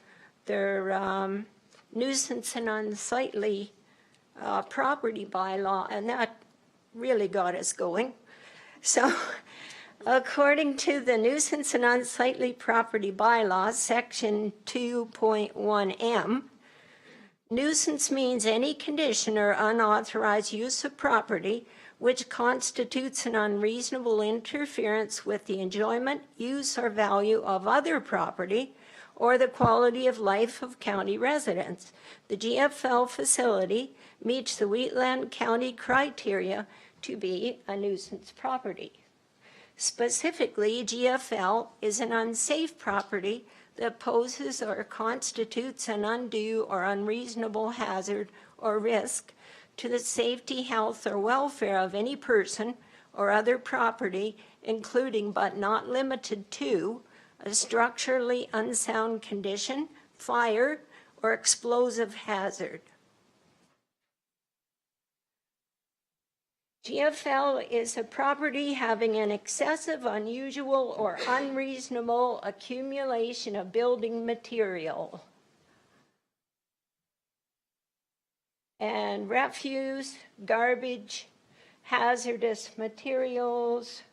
nuisance and unsightly property bylaw, and that really got us going. So according to the nuisance and unsightly property bylaw, section 2.1M, nuisance means any condition or unauthorized use of property which constitutes an unreasonable interference with the enjoyment, use, or value of other property or the quality of life of county residents. The GFL facility meets the Wheatland County criteria to be a nuisance property. Specifically, GFL is an unsafe property that poses or constitutes an undue or unreasonable hazard or risk to the safety, health, or welfare of any person or other property, including but not limited to a structurally unsound condition, fire, or explosive hazard. GFL is a property having an excessive, unusual, or unreasonable accumulation of building material and refuse, garbage, hazardous materials,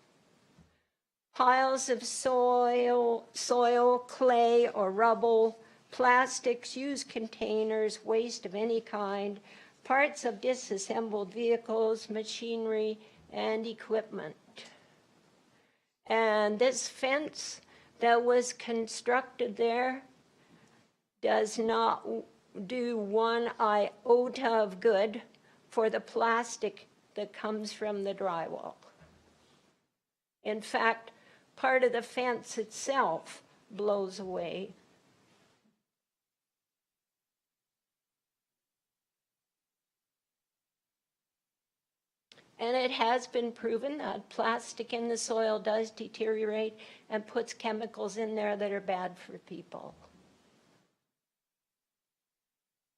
piles of soil, clay, or rubble, plastics, used containers, waste of any kind, parts of disassembled vehicles, machinery, and equipment. And this fence that was constructed there does not do one iota of good for the plastic that comes from the drywall. In fact, part of the fence itself blows away. And it has been proven that plastic in the soil does deteriorate and puts chemicals in there that are bad for people.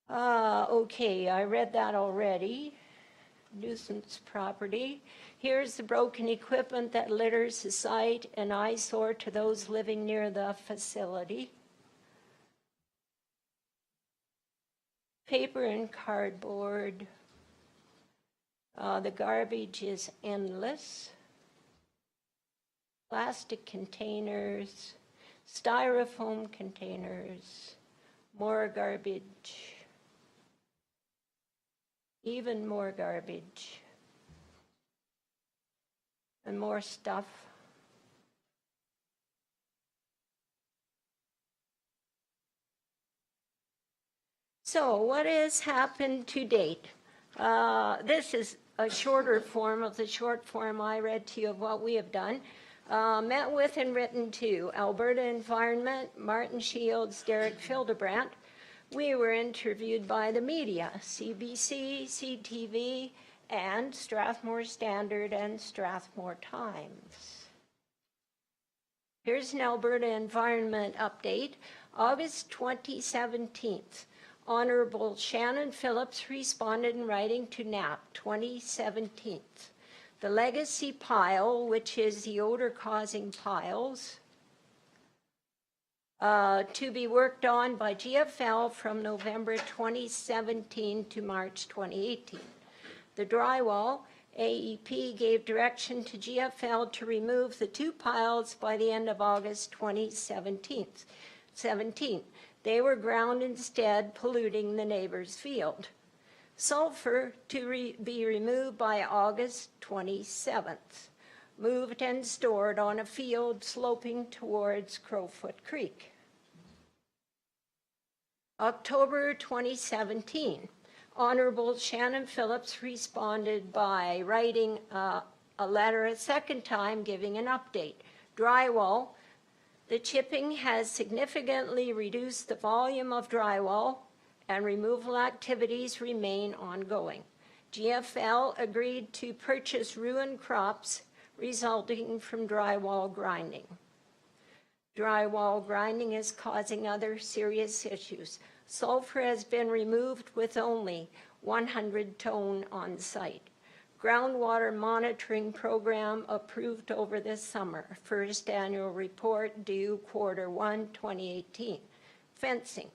Okay, I read that already. Nuisance property. Here's the broken equipment that litters the site, an eyesore to those living near the facility. Paper and cardboard. The garbage is endless. Plastic containers, styrofoam containers, more garbage, even more garbage, and more stuff. So what has happened to date? This is a shorter form of the short form I read to you of what we have done. Met with and written to Alberta Environment, Martin Shields, Derek Fildebrandt. We were interviewed by the media, CBC, CTV, and Strathmore Standard and Strathmore Times. Here's an Alberta Environment update, August 2017. Honorable Shannon Phillips responded in writing to NAP 2017. The legacy pile, which is the odor-causing piles, to be worked on by GFL from November 2017 to March 2018. The drywall, AEP gave direction to GFL to remove the 2 piles by the end of August 2017. They were ground instead, polluting the neighbor's field. Sulfur to be removed by August 27th, moved and stored on a field sloping towards Crowfoot Creek. October 2017, Honorable Shannon Phillips responded by writing a letter a second time giving an update. Drywall. The chipping has significantly reduced the volume of drywall and removal activities remain ongoing. GFL agreed to purchase ruined crops resulting from drywall grinding. Drywall grinding is causing other serious issues. Sulfur has been removed with only 100 ton on site. Groundwater monitoring program approved over this summer. First annual report due Q1 2018. Fencing.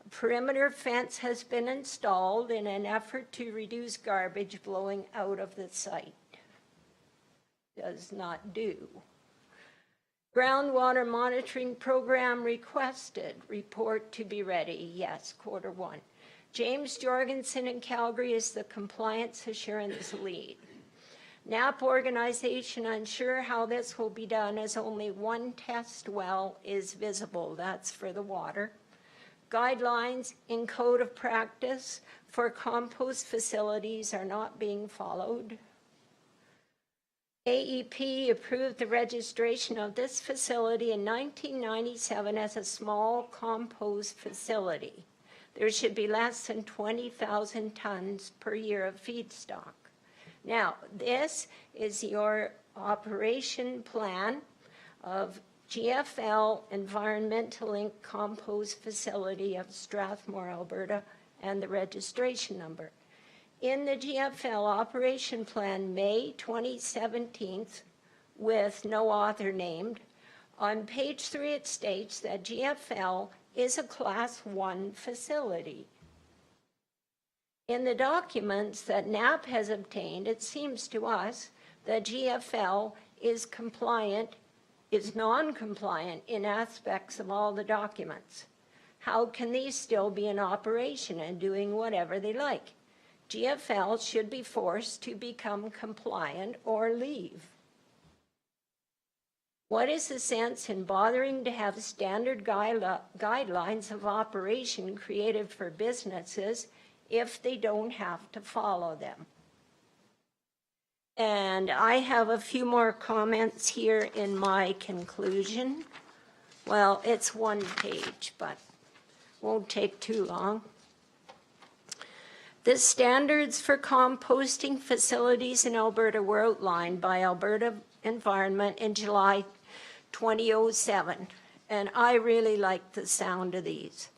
A perimeter fence has been installed in an effort to reduce garbage blowing out of the site. Does not do. Groundwater monitoring program requested. Report to be ready. Yes, Q1. James Jorgensen in Calgary is the compliance assurance lead. NAP organization unsure how this will be done as only one test well is visible. That's for the water. Guidelines in code of practice for compost facilities are not being followed. AEP approved the registration of this facility in 1997 as a small compost facility. There should be less than 20,000 tons per year of feedstock. Now, this is your operation plan of GFL Environmental Inc. Compost Facility of Strathmore, Alberta, and the registration number. In the GFL Operation Plan, May 2017, with no author named, on page 3 it states that GFL is a Class 1 facility. In the documents that NAP has obtained, it seems to us that GFL is non-compliant in aspects of all the documents. How can these still be in operation and doing whatever they like? GFL should be forced to become compliant or leave. What is the sense in bothering to have standard guidelines of operation created for businesses if they don't have to follow them? And I have a few more comments here in my conclusion. Well, it's one page, but won't take too long. The standards for composting facilities in Alberta were outlined by Alberta Environment in July 2007, and I really like the sound of these.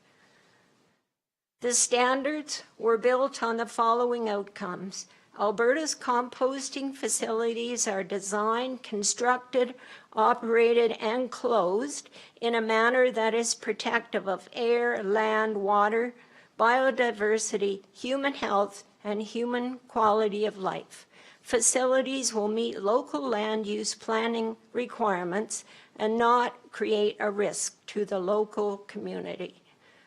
The standards were built on the following outcomes. Alberta's composting facilities are designed, constructed, operated, and closed in a manner that is protective of air, land, water, biodiversity, human health, and human quality of life. Facilities will meet local land use planning requirements and not create a risk to the local community.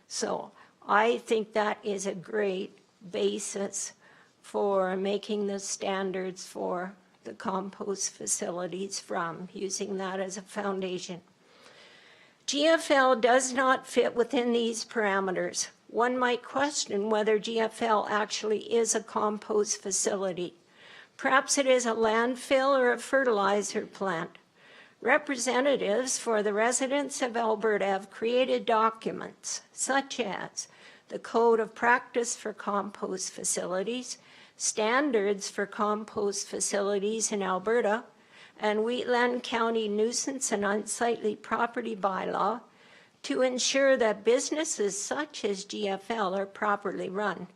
So I think that is a great basis for making the standards for the compost facilities from, using that as a foundation. GFL does not fit within these parameters. One might question whether GFL actually is a compost facility. Perhaps it is a landfill or a fertilizer plant. Representatives for the residents of Alberta have created documents such as the Code of Practice for Compost Facilities, Standards for Compost Facilities in Alberta, and Wheatland County Nuisance and Unsightly Property Bylaw to ensure that businesses such as GFL are properly run.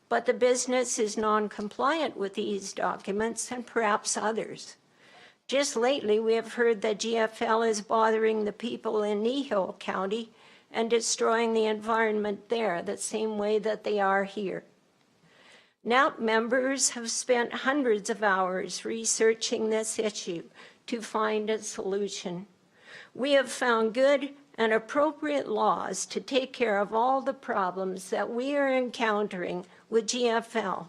But the business is non-compliant with these documents and perhaps others. Just lately, we have heard that GFL is bothering the people in Nehill County and destroying the environment there the same way that they are here. NAP members have spent hundreds of hours researching this issue to find a solution. We have found good and appropriate laws to take care of all the problems that we are encountering with GFL.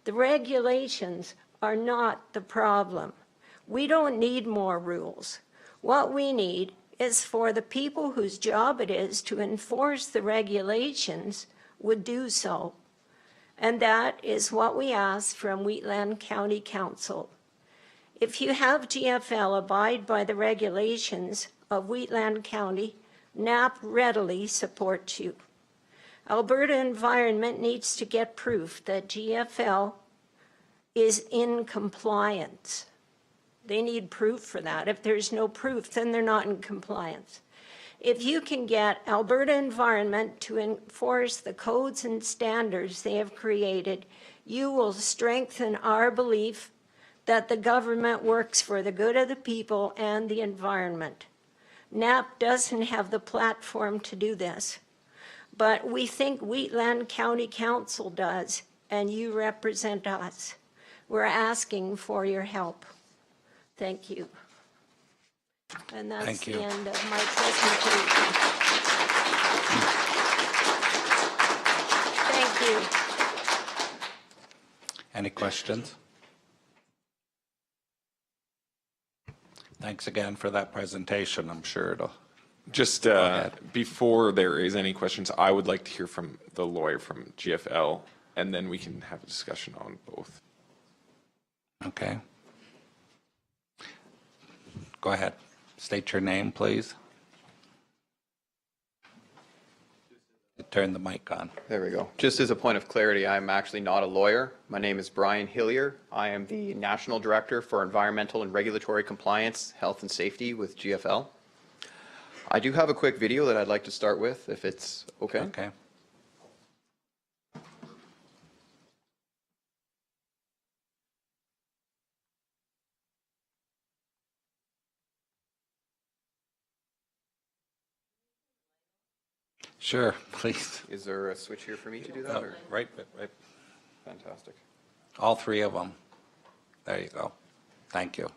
The regulations are not the problem. We don't need more rules. What we need is for the people whose job it is to enforce the regulations would do so. And that is what we ask from Wheatland County Council. If you have GFL abide by the regulations of Wheatland County, NAP readily supports you. Alberta Environment needs to get proof that GFL is in compliance. They need proof for that. If there's no proof, then they're not in compliance. If you can get Alberta Environment to enforce the codes and standards they have created, you will strengthen our belief that the government works for the good of the people and the environment. NAP doesn't have the platform to do this, but we think Wheatland County Council does, and you represent us. We're asking for your help. Thank you. And that's the end of my presentation. Thank you. Any questions? Thanks again for that presentation. I'm sure it'll... Just before there is any questions, I would like to hear from the lawyer from GFL, and then we can have a discussion on both. Okay. Go ahead. State your name, please. Turn the mic on. There we go. Just as a point of clarity, I'm actually not a lawyer. My name is Brian Hillier. I am the National Director for Environmental and Regulatory Compliance, Health and Safety with GFL. I do have a quick video that I'd like to start with, if it's okay. Okay. Sure, please. Is there a switch here for me to do that? Or? Right. Fantastic. All three of them. There you go. Thank you.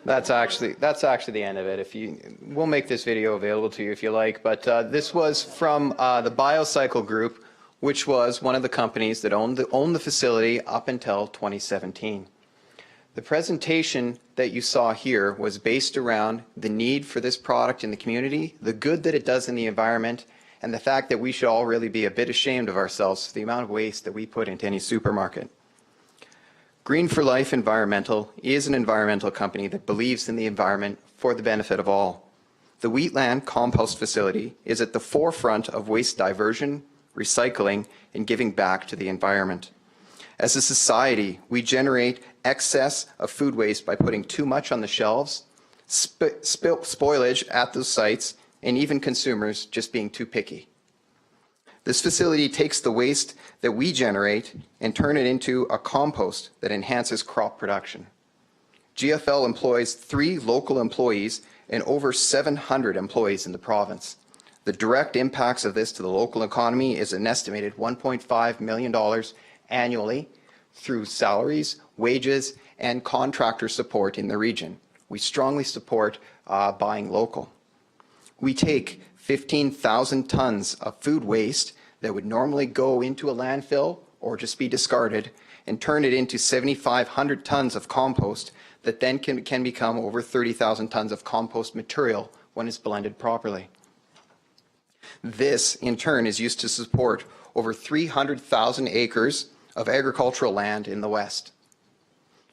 That's actually the end of it. We'll make this video available to you if you like, but this was from the Biocycle Group, which was one of the companies that owned the facility up until 2017. The presentation that you saw here was based around the need for this product in the community, the good that it does in the environment, and the fact that we should all really be a bit ashamed of ourselves for the amount of waste that we put into any supermarket. Green for Life Environmental is an environmental company that believes in the environment for the benefit of all. The Wheatland compost facility is at the forefront of waste diversion, recycling, and giving back to the environment. As a society, we generate excess of food waste by putting too much on the shelves, spoilage at those sites, and even consumers just being too picky. This facility takes the waste that we generate and turn it into a compost that enhances crop production. GFL employs 3 local employees and over 700 employees in the province. The direct impacts of this to the local economy is an estimated $1.5 million annually through salaries, wages, and contractor support in the region. We strongly support buying local. We take 15,000 tons of food waste that would normally go into a landfill or just be discarded and turn it into 7,500 tons of compost that then can become over 30,000 tons of compost material when it's blended properly. This, in turn, is used to support over 300,000 acres of agricultural land in the West.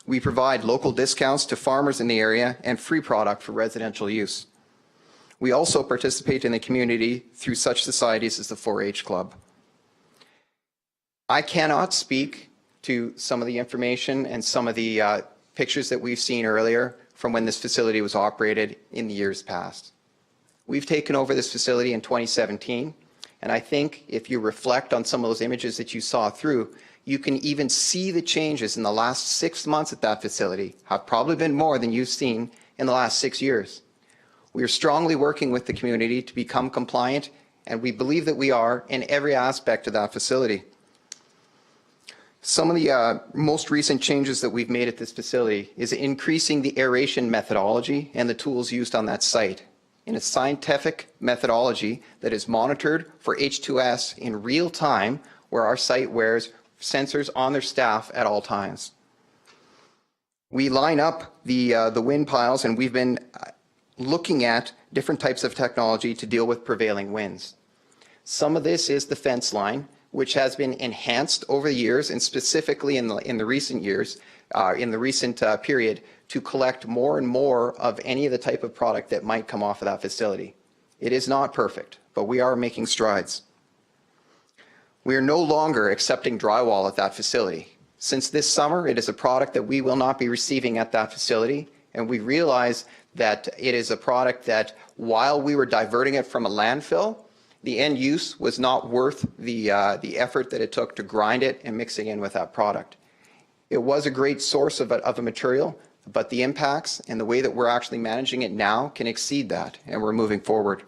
We provide local discounts to farmers in the area and free product for residential use. We also participate in the community through such societies as the 4-H Club. I cannot speak to some of the information and some of the pictures that we've seen earlier from when this facility was operated in the years past. We've taken over this facility in 2017, and I think if you reflect on some of those images that you saw through, you can even see the changes in the last 6 months at that facility have probably been more than you've seen in the last 6 years. We are strongly working with the community to become compliant, and we believe that we are in every aspect of that facility. Some of the most recent changes that we've made at this facility is increasing the aeration methodology and the tools used on that site in a scientific methodology that is monitored for H2S in real time, where our site wears sensors on their staff at all times. We line up the wind piles, and we've been looking at different types of technology to deal with prevailing winds. Some of this is the fence line, which has been enhanced over the years, and specifically in the recent years, in the recent period, to collect more and more of any of the type of product that might come off of that facility. It is not perfect, but we are making strides. We are no longer accepting drywall at that facility. Since this summer, it is a product that we will not be receiving at that facility, and we realize that it is a product that, while we were diverting it from a landfill, the end use was not worth the effort that it took to grind it and mix it in with that product. It was a great source of a material, but the impacts and the way that we're actually managing it now can exceed that, and we're moving forward.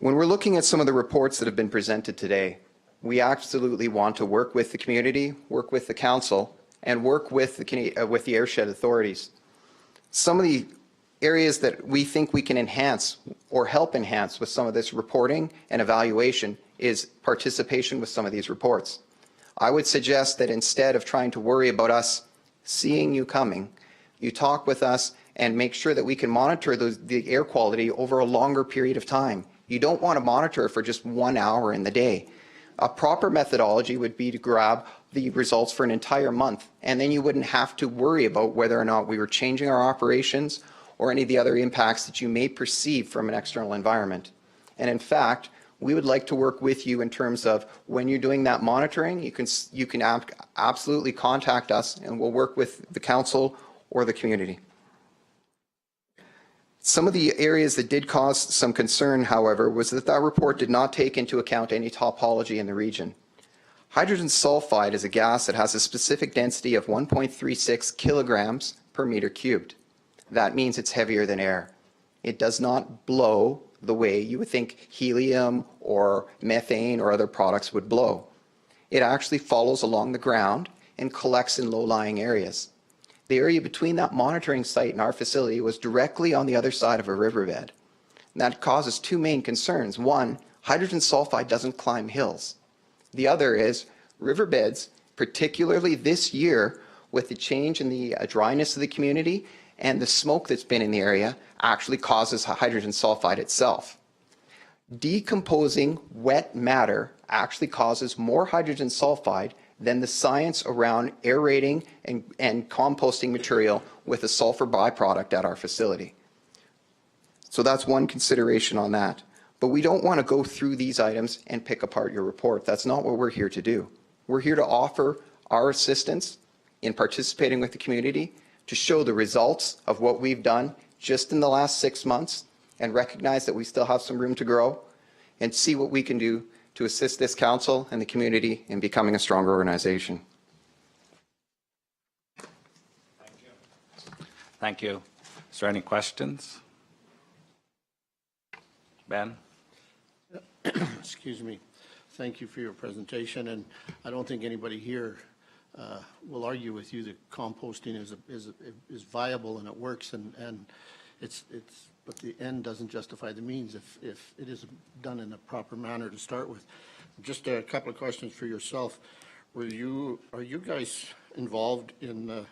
When we're looking at some of the reports that have been presented today, we absolutely want to work with the community, work with the council, and work with the airshed authorities. Some of the areas that we think we can enhance or help enhance with some of this reporting and evaluation is participation with some of these reports. I would suggest that instead of trying to worry about us seeing you coming, you talk with us and make sure that we can monitor the air quality over a longer period of time. You don't want to monitor it for just 1 hour in the day. A proper methodology would be to grab the results for an entire month, and then you wouldn't have to worry about whether or not we were changing our operations or any of the other impacts that you may perceive from an external environment. And in fact, we would like to work with you in terms of when you're doing that monitoring, you can absolutely contact us, and we'll work with the council or the community. Some of the areas that did cause some concern, however, was that that report did not take into account any topology in the region. Hydrogen sulfide is a gas that has a specific density of 1.36 kilograms per meter cubed. That means it's heavier than air. It does not blow the way you would think helium or methane or other products would blow. it actually follows along the ground and collects in low-lying areas. The area between that monitoring site and our facility was directly on the other side of a riverbed. And that causes two main concerns. One, hydrogen sulfide doesn't climb hills. The other is riverbeds, particularly this year with the change in the dryness of the community and the smoke that's been in the area, actually causes hydrogen sulfide itself. Decomposing wet matter actually causes more hydrogen sulfide than the science around aerating and composting material with a sulfur byproduct at our facility. So that's one consideration on that. But we don't want to go through these items and pick apart your report. That's not what we're here to do. We're here to offer our assistance in participating with the community to show the results of what we've done just in the last 6 months and recognize that we still have some room to grow and see what we can do to assist this council and the community in becoming a stronger organization. Thank you. Is there any questions? Ben? Excuse me. Thank you for your presentation, and I don't think anybody here will argue with you that composting is viable and it works, and but the end doesn't justify the means if it isn't done in a proper manner to start with. Just a couple of questions for yourself. Are you guys involved in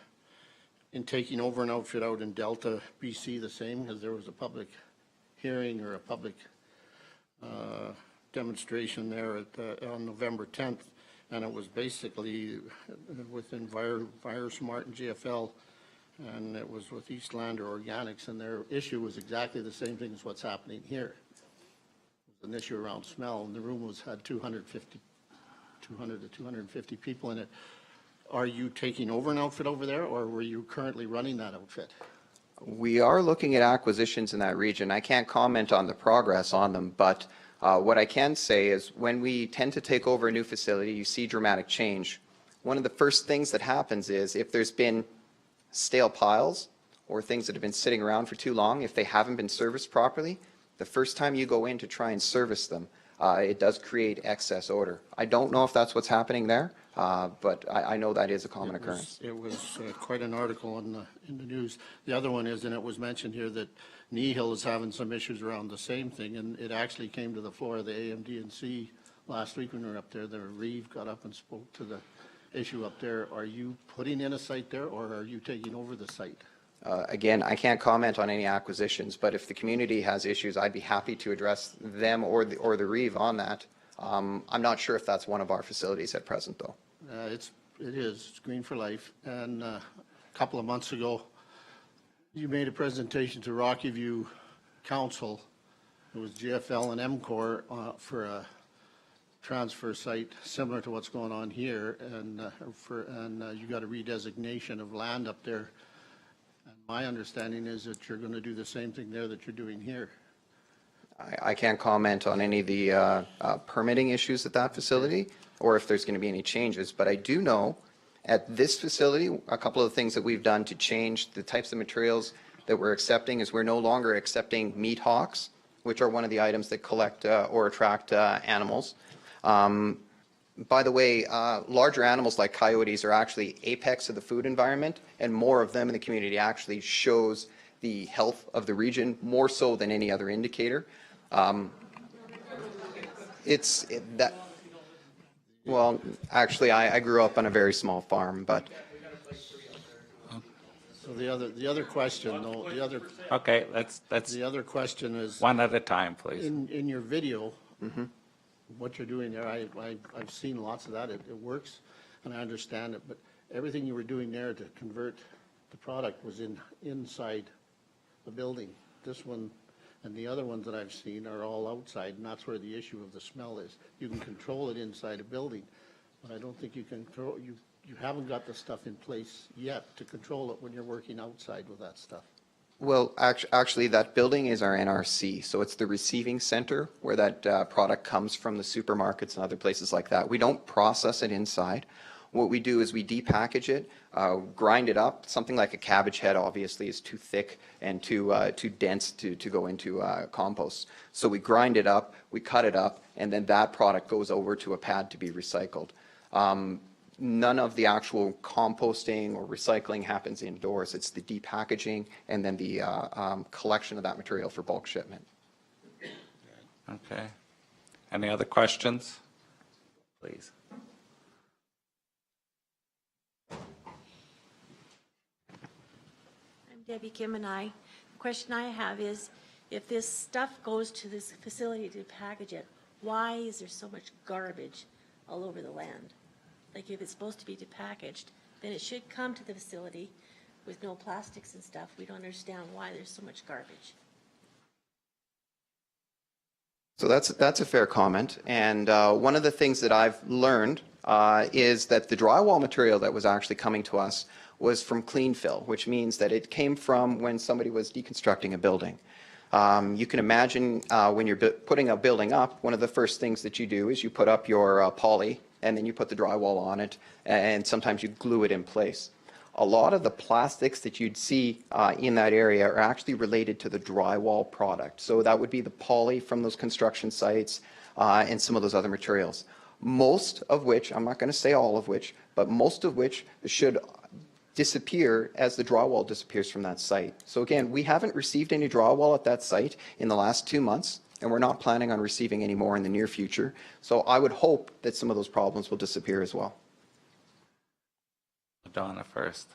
taking over an outfit out in Delta, BC, the same? Because there was a public hearing or a public demonstration there on November 10th, and it was basically within Envirosmart and GFL, and it was with Eastlander Organics, and their issue was exactly the same thing as what's happening here. It was an issue around smell, and the room had 200 to 250 people in it. Are you taking over an outfit over there, or were you currently running that outfit? We are looking at acquisitions in that region. I can't comment on the progress on them, but what I can say is when we tend to take over a new facility, you see dramatic change. One of the first things that happens is if there's been stale piles or things that have been sitting around for too long, if they haven't been serviced properly, the first time you go in to try and service them, it does create excess odor. I don't know if that's what's happening there, but I know that is a common occurrence. It was quite an article in the news. The other one is, and it was mentioned here, that Nehill is having some issues around the same thing, and it actually came to the floor of the AMD&C last week when we were up there. The Reeve got up and spoke to the issue up there. Are you putting in a site there, or are you taking over the site? Again, I can't comment on any acquisitions, but if the community has issues, I'd be happy to address them or the Reeve on that. I'm not sure if that's one of our facilities at present, though. It is. It's Green for Life. And a couple of months ago, you made a presentation to Rocky View Council. It was GFL and MCOR for a transfer site similar to what's going on here, and you got a redesignation of land up there. And my understanding is that you're going to do the same thing there that you're doing here. I can't comment on any of the permitting issues at that facility or if there's going to be any changes, but I do know at this facility, a couple of things that we've done to change the types of materials that we're accepting is we're no longer accepting meat hawks, which are one of the items that collect or attract animals. By the way, larger animals like coyotes are actually apex of the food environment, and more of them in the community actually shows the health of the region more so than any other indicator. Well, actually, I grew up on a very small farm, but. So the other question, though, Okay, let's. The other question is. One at a time, please. In your video, what you're doing there, I've seen lots of that. It works, and I understand it. But everything you were doing there to convert the product was inside the building. This one and the other ones that I've seen are all outside, and that's where the issue of the smell is. You can control it inside a building, but I don't think you can control. You haven't got the stuff in place yet to control it when you're working outside with that stuff. Well, actually, that building is our NRC, so it's the receiving center where that product comes from, the supermarkets and other places like that. We don't process it inside. What we do is we depackage it, grind it up. Something like a cabbage head obviously is too thick and too dense to go into compost. So we grind it up, we cut it up, and then that product goes over to a pad to be recycled. None of the actual composting or recycling happens indoors. It's the depackaging and then the collection of that material for bulk shipment. Okay. Any other questions? Please. I'm Debbie Kim, and the question I have is, if this stuff goes to this facility to package it, why is there so much garbage all over the land? Like, if it's supposed to be depackaged, then it should come to the facility with no plastics and stuff. We don't understand why there's so much garbage. So that's a fair comment. And one of the things that I've learned is that the drywall material that was actually coming to us was from clean fill, which means that it came from when somebody was deconstructing a building. You can imagine when you're putting a building up, one of the first things that you do is you put up your poly, and then you put the drywall on it, and sometimes you glue it in place. A lot of the plastics that you'd see in that area are actually related to the drywall product. So that would be the poly from those construction sites and some of those other materials. Most of which, I'm not going to say all of which, but most of which should disappear as the drywall disappears from that site. So again, we haven't received any drywall at that site in the last 2 months, and we're not planning on receiving any more in the near future. So I would hope that some of those problems will disappear as well. Donna first.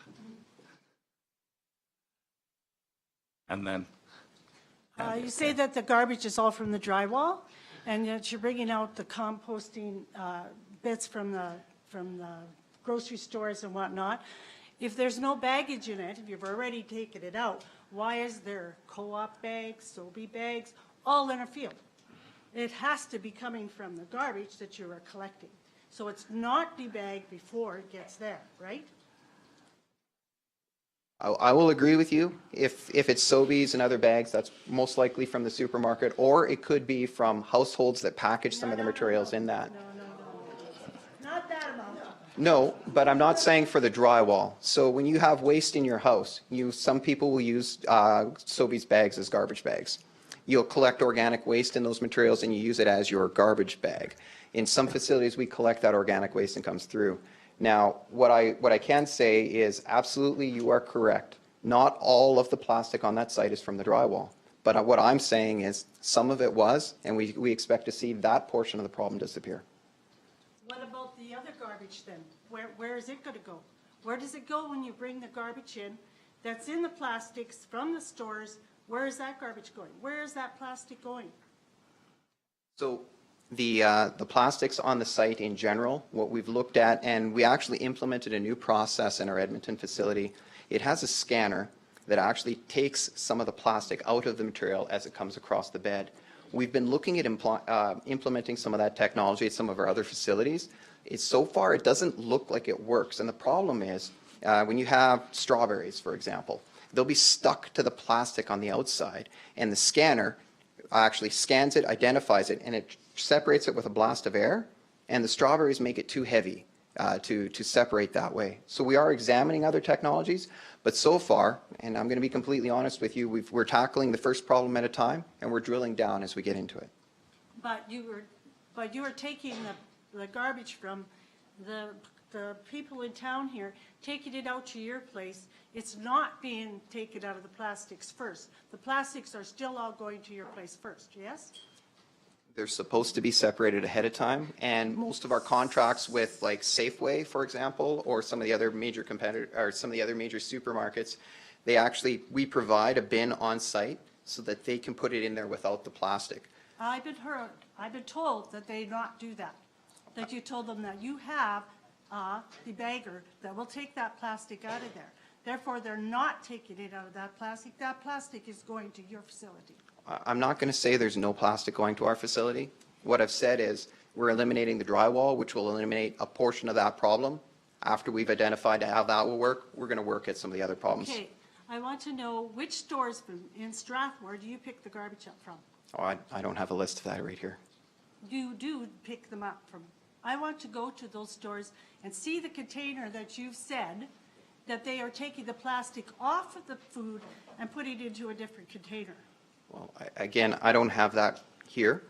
And then. You say that the garbage is all from the drywall, and that you're bringing out the composting bits from the grocery stores and whatnot. If there's no baggage in it, if you've already taken it out, why is there co-op bags, Sobe bags, all in a field? It has to be coming from the garbage that you are collecting. So it's not debagged before it gets there, right? I will agree with you. If it's Sobeys and other bags, that's most likely from the supermarket, or it could be from households that package some of the materials in that. Not that amount. No, but I'm not saying for the drywall. So when you have waste in your house, some people will use Sobeys bags as garbage bags. You'll collect organic waste in those materials and you use it as your garbage bag. In some facilities, we collect that organic waste and comes through. Now, what I can say is absolutely you are correct. Not all of the plastic on that site is from the drywall. But what I'm saying is some of it was, and we expect to see that portion of the problem disappear. What about the other garbage then? Where is it going to go? Where does it go when you bring the garbage in that's in the plastics from the stores? Where is that garbage going? Where is that plastic going? So the plastics on the site in general, what we've looked at, and we actually implemented a new process in our Edmonton facility. It has a scanner that actually takes some of the plastic out of the material as it comes across the bed. We've been looking at implementing some of that technology at some of our other facilities. So far, it doesn't look like it works. And the problem is when you have strawberries, for example, they'll be stuck to the plastic on the outside, and the scanner actually scans it, identifies it, and it separates it with a blast of air, and the strawberries make it too heavy to separate that way. So we are examining other technologies, but so far, and I'm going to be completely honest with you, we're tackling the first problem at a time, and we're drilling down as we get into it. But you were taking the garbage from the people in town here, taking it out to your place. It's not being taken out of the plastics first. The plastics are still all going to your place first, yes? They're supposed to be separated ahead of time, and most of our contracts with like Safeway, for example, or some of the other major competitors, or some of the other major supermarkets, we provide a bin on site so that they can put it in there without the plastic. I've been told that they not do that. That you told them that you have the bagger that will take that plastic out of there. Therefore, they're not taking it out of that plastic. That plastic is going to your facility. I'm not going to say there's no plastic going to our facility. What I've said is we're eliminating the drywall, which will eliminate a portion of that problem. After we've identified how that will work, we're going to work at some of the other problems. Okay, I want to know which stores in Strathmore do you pick the garbage up from? Oh, I don't have a list of that right here. You do pick them up from. I want to go to those stores and see the container that you've said that they are taking the plastic off of the food and putting it into a different container. Well, again, I don't have that here,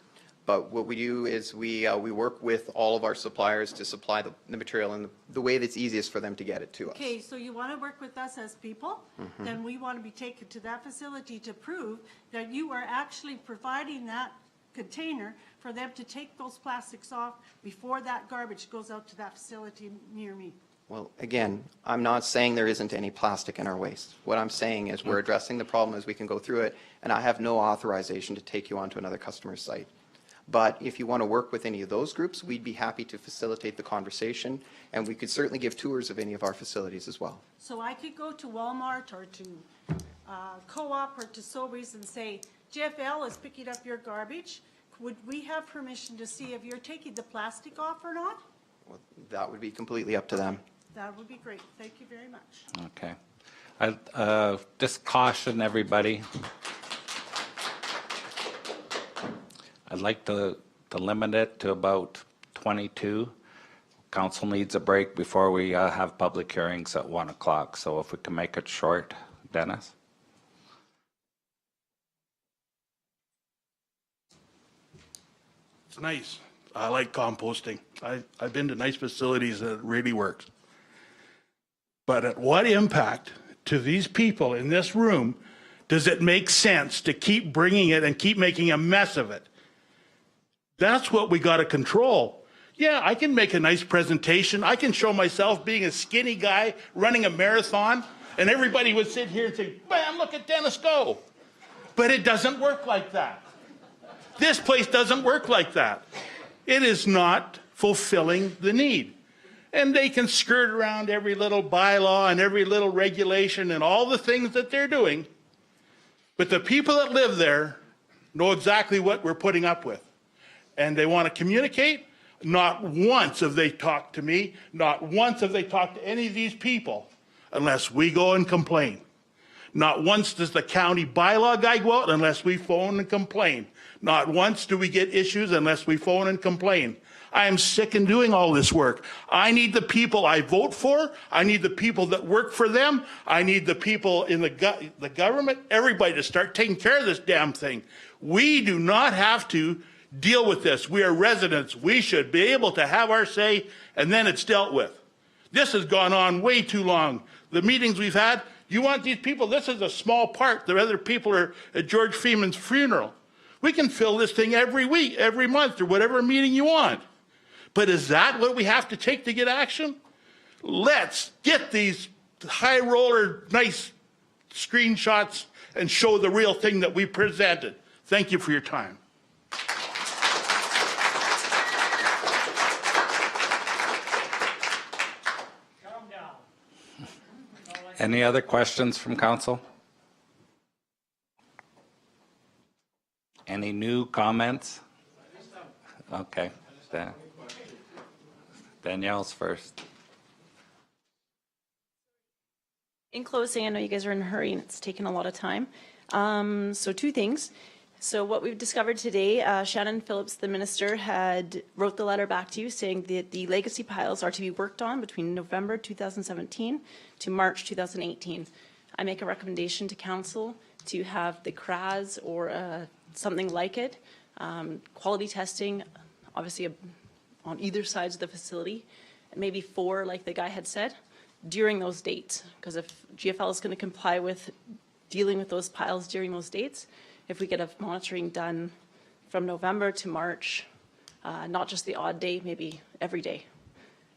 But what we do is we work with all of our suppliers to supply the material in the way that's easiest for them to get it to us. Okay, so you want to work with us as people? Then we want to be taken to that facility to prove that you are actually providing that container for them to take those plastics off before that garbage goes out to that facility near me. Well, again, I'm not saying there isn't any plastic in our waste. What I'm saying is we're addressing the problem as we can go through it, and I have no authorization to take you onto another customer's site. But if you want to work with any of those groups, we'd be happy to facilitate the conversation, and we could certainly give tours of any of our facilities as well. So I could go to Walmart or to Co-op or to Sobeys and say, GFL is picking up your garbage. Would we have permission to see if you're taking the plastic off or not? Well, that would be completely up to them. That would be great. Thank you very much. Okay. I just caution everybody. I'd like to limit it to about 22. Council needs a break before we have public hearings at 1 o'clock. So if we can make it short, Dennis? It's nice. I like composting. I've been to nice facilities that it really works. But at what impact to these people in this room does it make sense to keep bringing it and keep making a mess of it? That's what we got to control. Yeah, I can make a nice presentation. I can show myself being a skinny guy running a marathon, and everybody would sit here and say, bam, look at Dennis go. But it doesn't work like that. This place doesn't work like that. It is not fulfilling the need. And they can skirt around every little bylaw and every little regulation and all the things that they're doing. But the people that live there know exactly what we're putting up with. And they want to communicate. Not once have they talked to me. Not once have they talked to any of these people unless we go and complain. Not once does the county bylaw guy go out unless we phone and complain. Not once do we get issues unless we phone and complain. I am sick of doing all this work. I need the people I vote for. I need the people that work for them. I need the people in the government, everybody to start taking care of this damn thing. We do not have to deal with this. We are residents. We should be able to have our say, and then it's dealt with. This has gone on way too long. The meetings we've had, you want these people, this is a small part. The other people are at George Freeman's funeral. We can fill this thing every week, every month, or whatever meeting you want. But is that what we have to take to get action? Let's get these high roller, nice screenshots and show the real thing that we presented. Thank you for your time. Any other questions from council? Any new comments? Okay. Danielle's first. In closing, I know you guys are in a hurry and it's taken a lot of time. So two things. So what we've discovered today, Shannon Phillips, the minister, wrote the letter back to you saying that the legacy piles are to be worked on between November 2017 to March 2018. I make a recommendation to council to have the CRAS or something like it, quality testing, obviously on either sides of the facility, maybe 4, like the guy had said, during those dates. Because if GFL is going to comply with dealing with those piles during those dates, if we get a monitoring done from November to March, not just the odd day, maybe every day.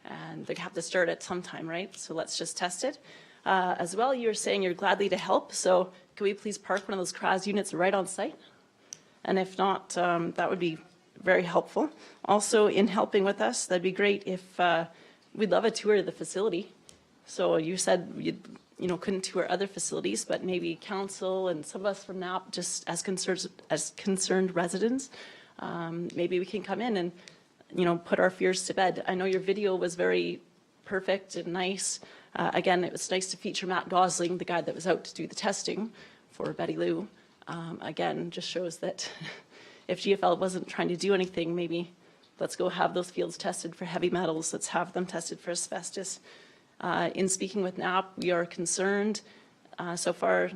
And they have to start at some time, right? So let's just test it. As well, you're saying you're gladly to help, so can we please park one of those CRAS units right on site? And if not, that would be very helpful. Also, in helping with us, that'd be great if we'd love a tour of the facility. So you said you couldn't tour other facilities, but maybe council and some of us from NAP, just as concerned residents, maybe we can come in and put our fears to bed. I know your video was very perfect and nice. Again, it was nice to feature Matt Gosling, the guy that was out to do the testing for Betty Lou. Again, just shows that if GFL wasn't trying to do anything, maybe let's go have those fields tested for heavy metals. Let's have them tested for asbestos. In speaking with NAP, we are concerned. So far,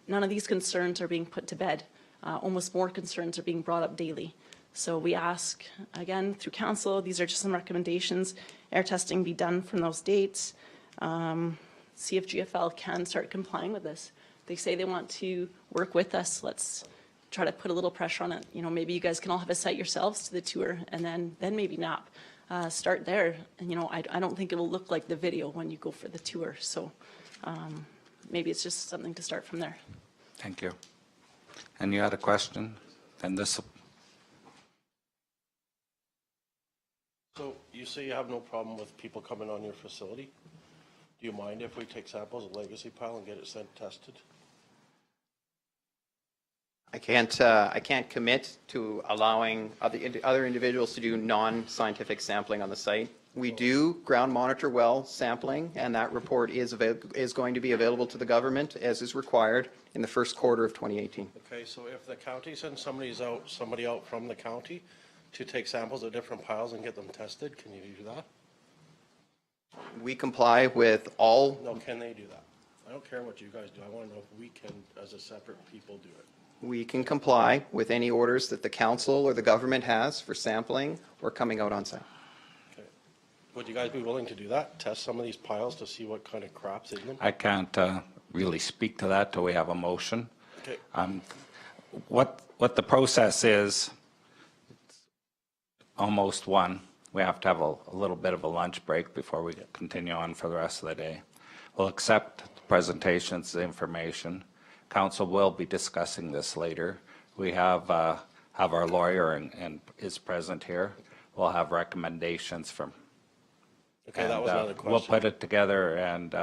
none of these concerns are being put to bed. Almost more concerns are being brought up daily. So we ask, again, through council, these are just some recommendations, air testing be done from those dates. See if GFL can start complying with this. They say they want to work with us. Let's try to put a little pressure on it. You know, maybe you guys can all have a site yourselves to the tour, and then maybe NAP. Start there. And, you know, I don't think it'll look like the video when you go for the tour. So maybe it's just something to start from there. Thank you. And you had a question? And this. So you say you have no problem with people coming on your facility? Do you mind if we take samples of legacy pile and get it sent tested? I can't commit to allowing other individuals to do non-scientific sampling on the site. We do ground monitor well sampling, and that report is going to be available to the government as is required in the first quarter of 2018. Okay, so if the county sends somebody out from the county to take samples of different piles and get them tested, can you do that? We comply with all. No, can they do that? I don't care what you guys do. I want to know if we can, as a separate people, do it. We can comply with any orders that the council or the government has for sampling or coming out on site. Okay. Would you guys be willing to do that? Test some of these piles to see what kind of crap's in them? I can't really speak to that till we have a motion. Okay. What the process is, almost one. We have to have a little bit of a lunch break before we continue on for the rest of the day. We'll accept the presentations, the information. Council will be discussing this later. We have our lawyer and is present here. We'll have recommendations from. Okay, that was another question. We'll put it together and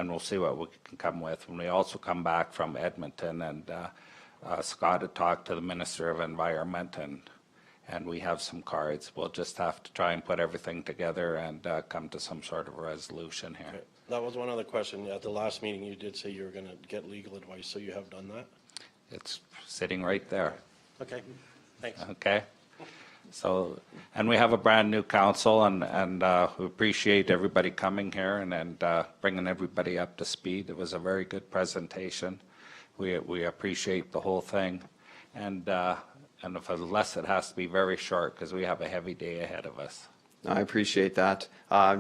we'll see what we can come with. When we also come back from Edmonton, and Scott had talked to the Minister of Environment, and we have some cards. We'll just have to try and put everything together and come to some sort of a resolution here. Okay. That was one other question. At the last meeting, you did say you were going to get legal advice, so you have done that? It's sitting right there. Okay, thanks. Okay. So, and we have a brand new council, and we appreciate everybody coming here and bringing everybody up to speed. It was a very good presentation. We appreciate the whole thing, and unless it has to be very short, because we have a heavy day ahead of us. I appreciate that.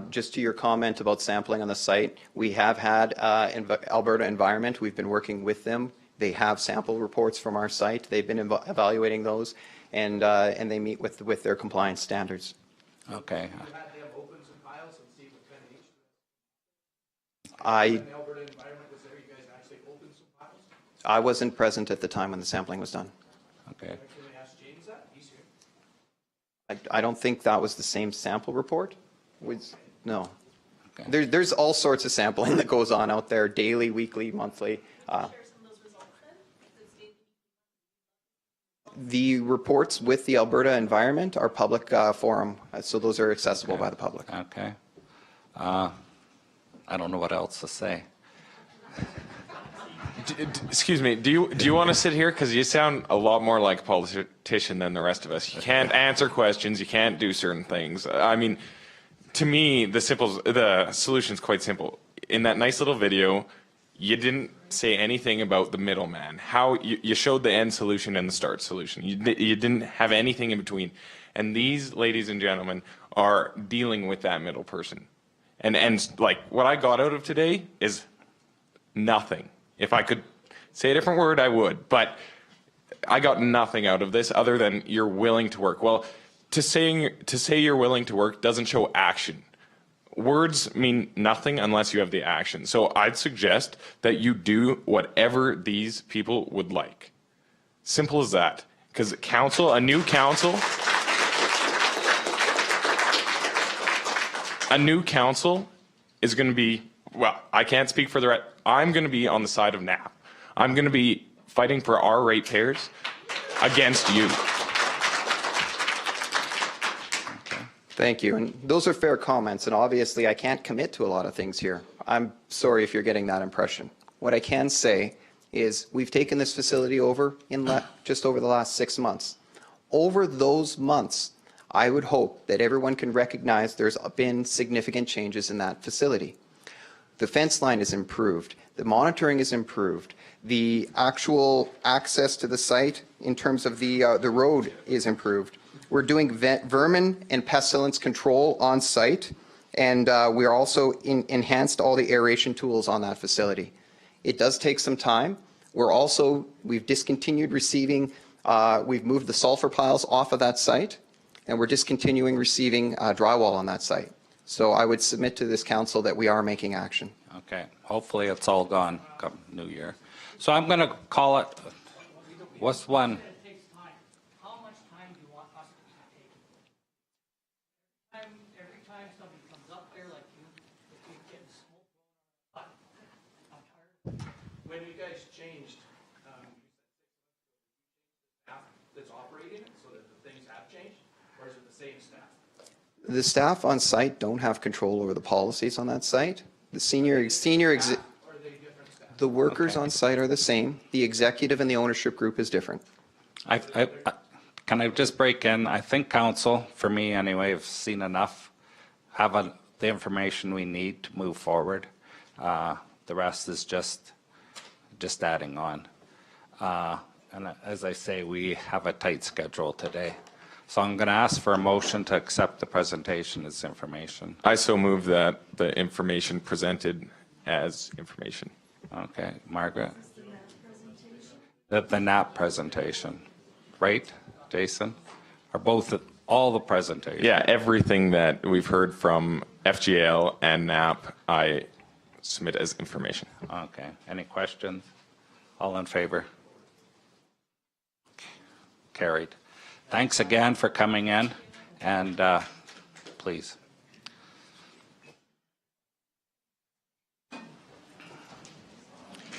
Just to your comment about sampling on the site, we have had Alberta Environment. We've been working with them. They have sample reports from our site. They've been evaluating those, and they meet with their compliance standards. Okay. I wasn't present at the time when the sampling was done. Okay. I don't think that was the same sample report. No. Okay. There's all sorts of sampling that goes on out there, daily, weekly, monthly. The reports with the Alberta Environment are public forum, so those are accessible by the public. Okay. I don't know what else to say. Excuse me, do you want to sit here? Because you sound a lot more like a politician than the rest of us. You can't answer questions, you can't do certain things. I mean, to me, the solution's quite simple. In that nice little video, you didn't say anything about the middleman. How you showed the end solution and the start solution. You didn't have anything in between. And these ladies and gentlemen are dealing with that middle person. And like what I got out of today is nothing. If I could say a different word, I would. But I got nothing out of this other than you're willing to work. Well, to say you're willing to work doesn't show action. Words mean nothing unless you have the action. So I'd suggest that you do whatever these people would like. Simple as that. Because a new council is going to be, well, I can't speak for the rest. I'm going to be on the side of NAP. I'm going to be fighting for our ratepayers against you. Thank you. And those are fair comments. And obviously, I can't commit to a lot of things here. I'm sorry if you're getting that impression. What I can say is we've taken this facility over in just over the last 6 months. Over those months, I would hope that everyone can recognize there's been significant changes in that facility. The fence line is improved. The monitoring is improved. The actual access to the site in terms of the road is improved. We're doing vermin and pestilence control on site, and we are also enhanced all the aeration tools on that facility. It does take some time. We've discontinued receiving, we've moved the sulfur piles off of that site, and we're discontinuing receiving drywall on that site. So I would submit to this council that we are making action. Okay, hopefully it's all gone come New Year. So I'm going to call it, what's one? How much time do you want us to take? Every time somebody comes up there like you, if you get smoke, I'm tired. When you guys changed, staff that's operating it so that the things have changed, or is it the same staff? The staff on site don't have control over the policies on that site. The the workers on site are the same. The executive and the ownership group is different. Can I just break in? I think council, for me anyway, have seen enough, have the information we need to move forward. The rest is just adding on. And as I say, we have a tight schedule today. So I'm going to ask for a motion to accept the presentation as information. I so move that the information presented as information. Okay, Margaret? The NAP presentation, right, Jason? Or both, all the presentations? Yeah, everything that we've heard from FGL and NAP, I submit as information. Okay, any questions? All in favor? Carried. Thanks again for coming in, and please.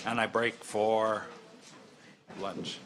And I break for lunch.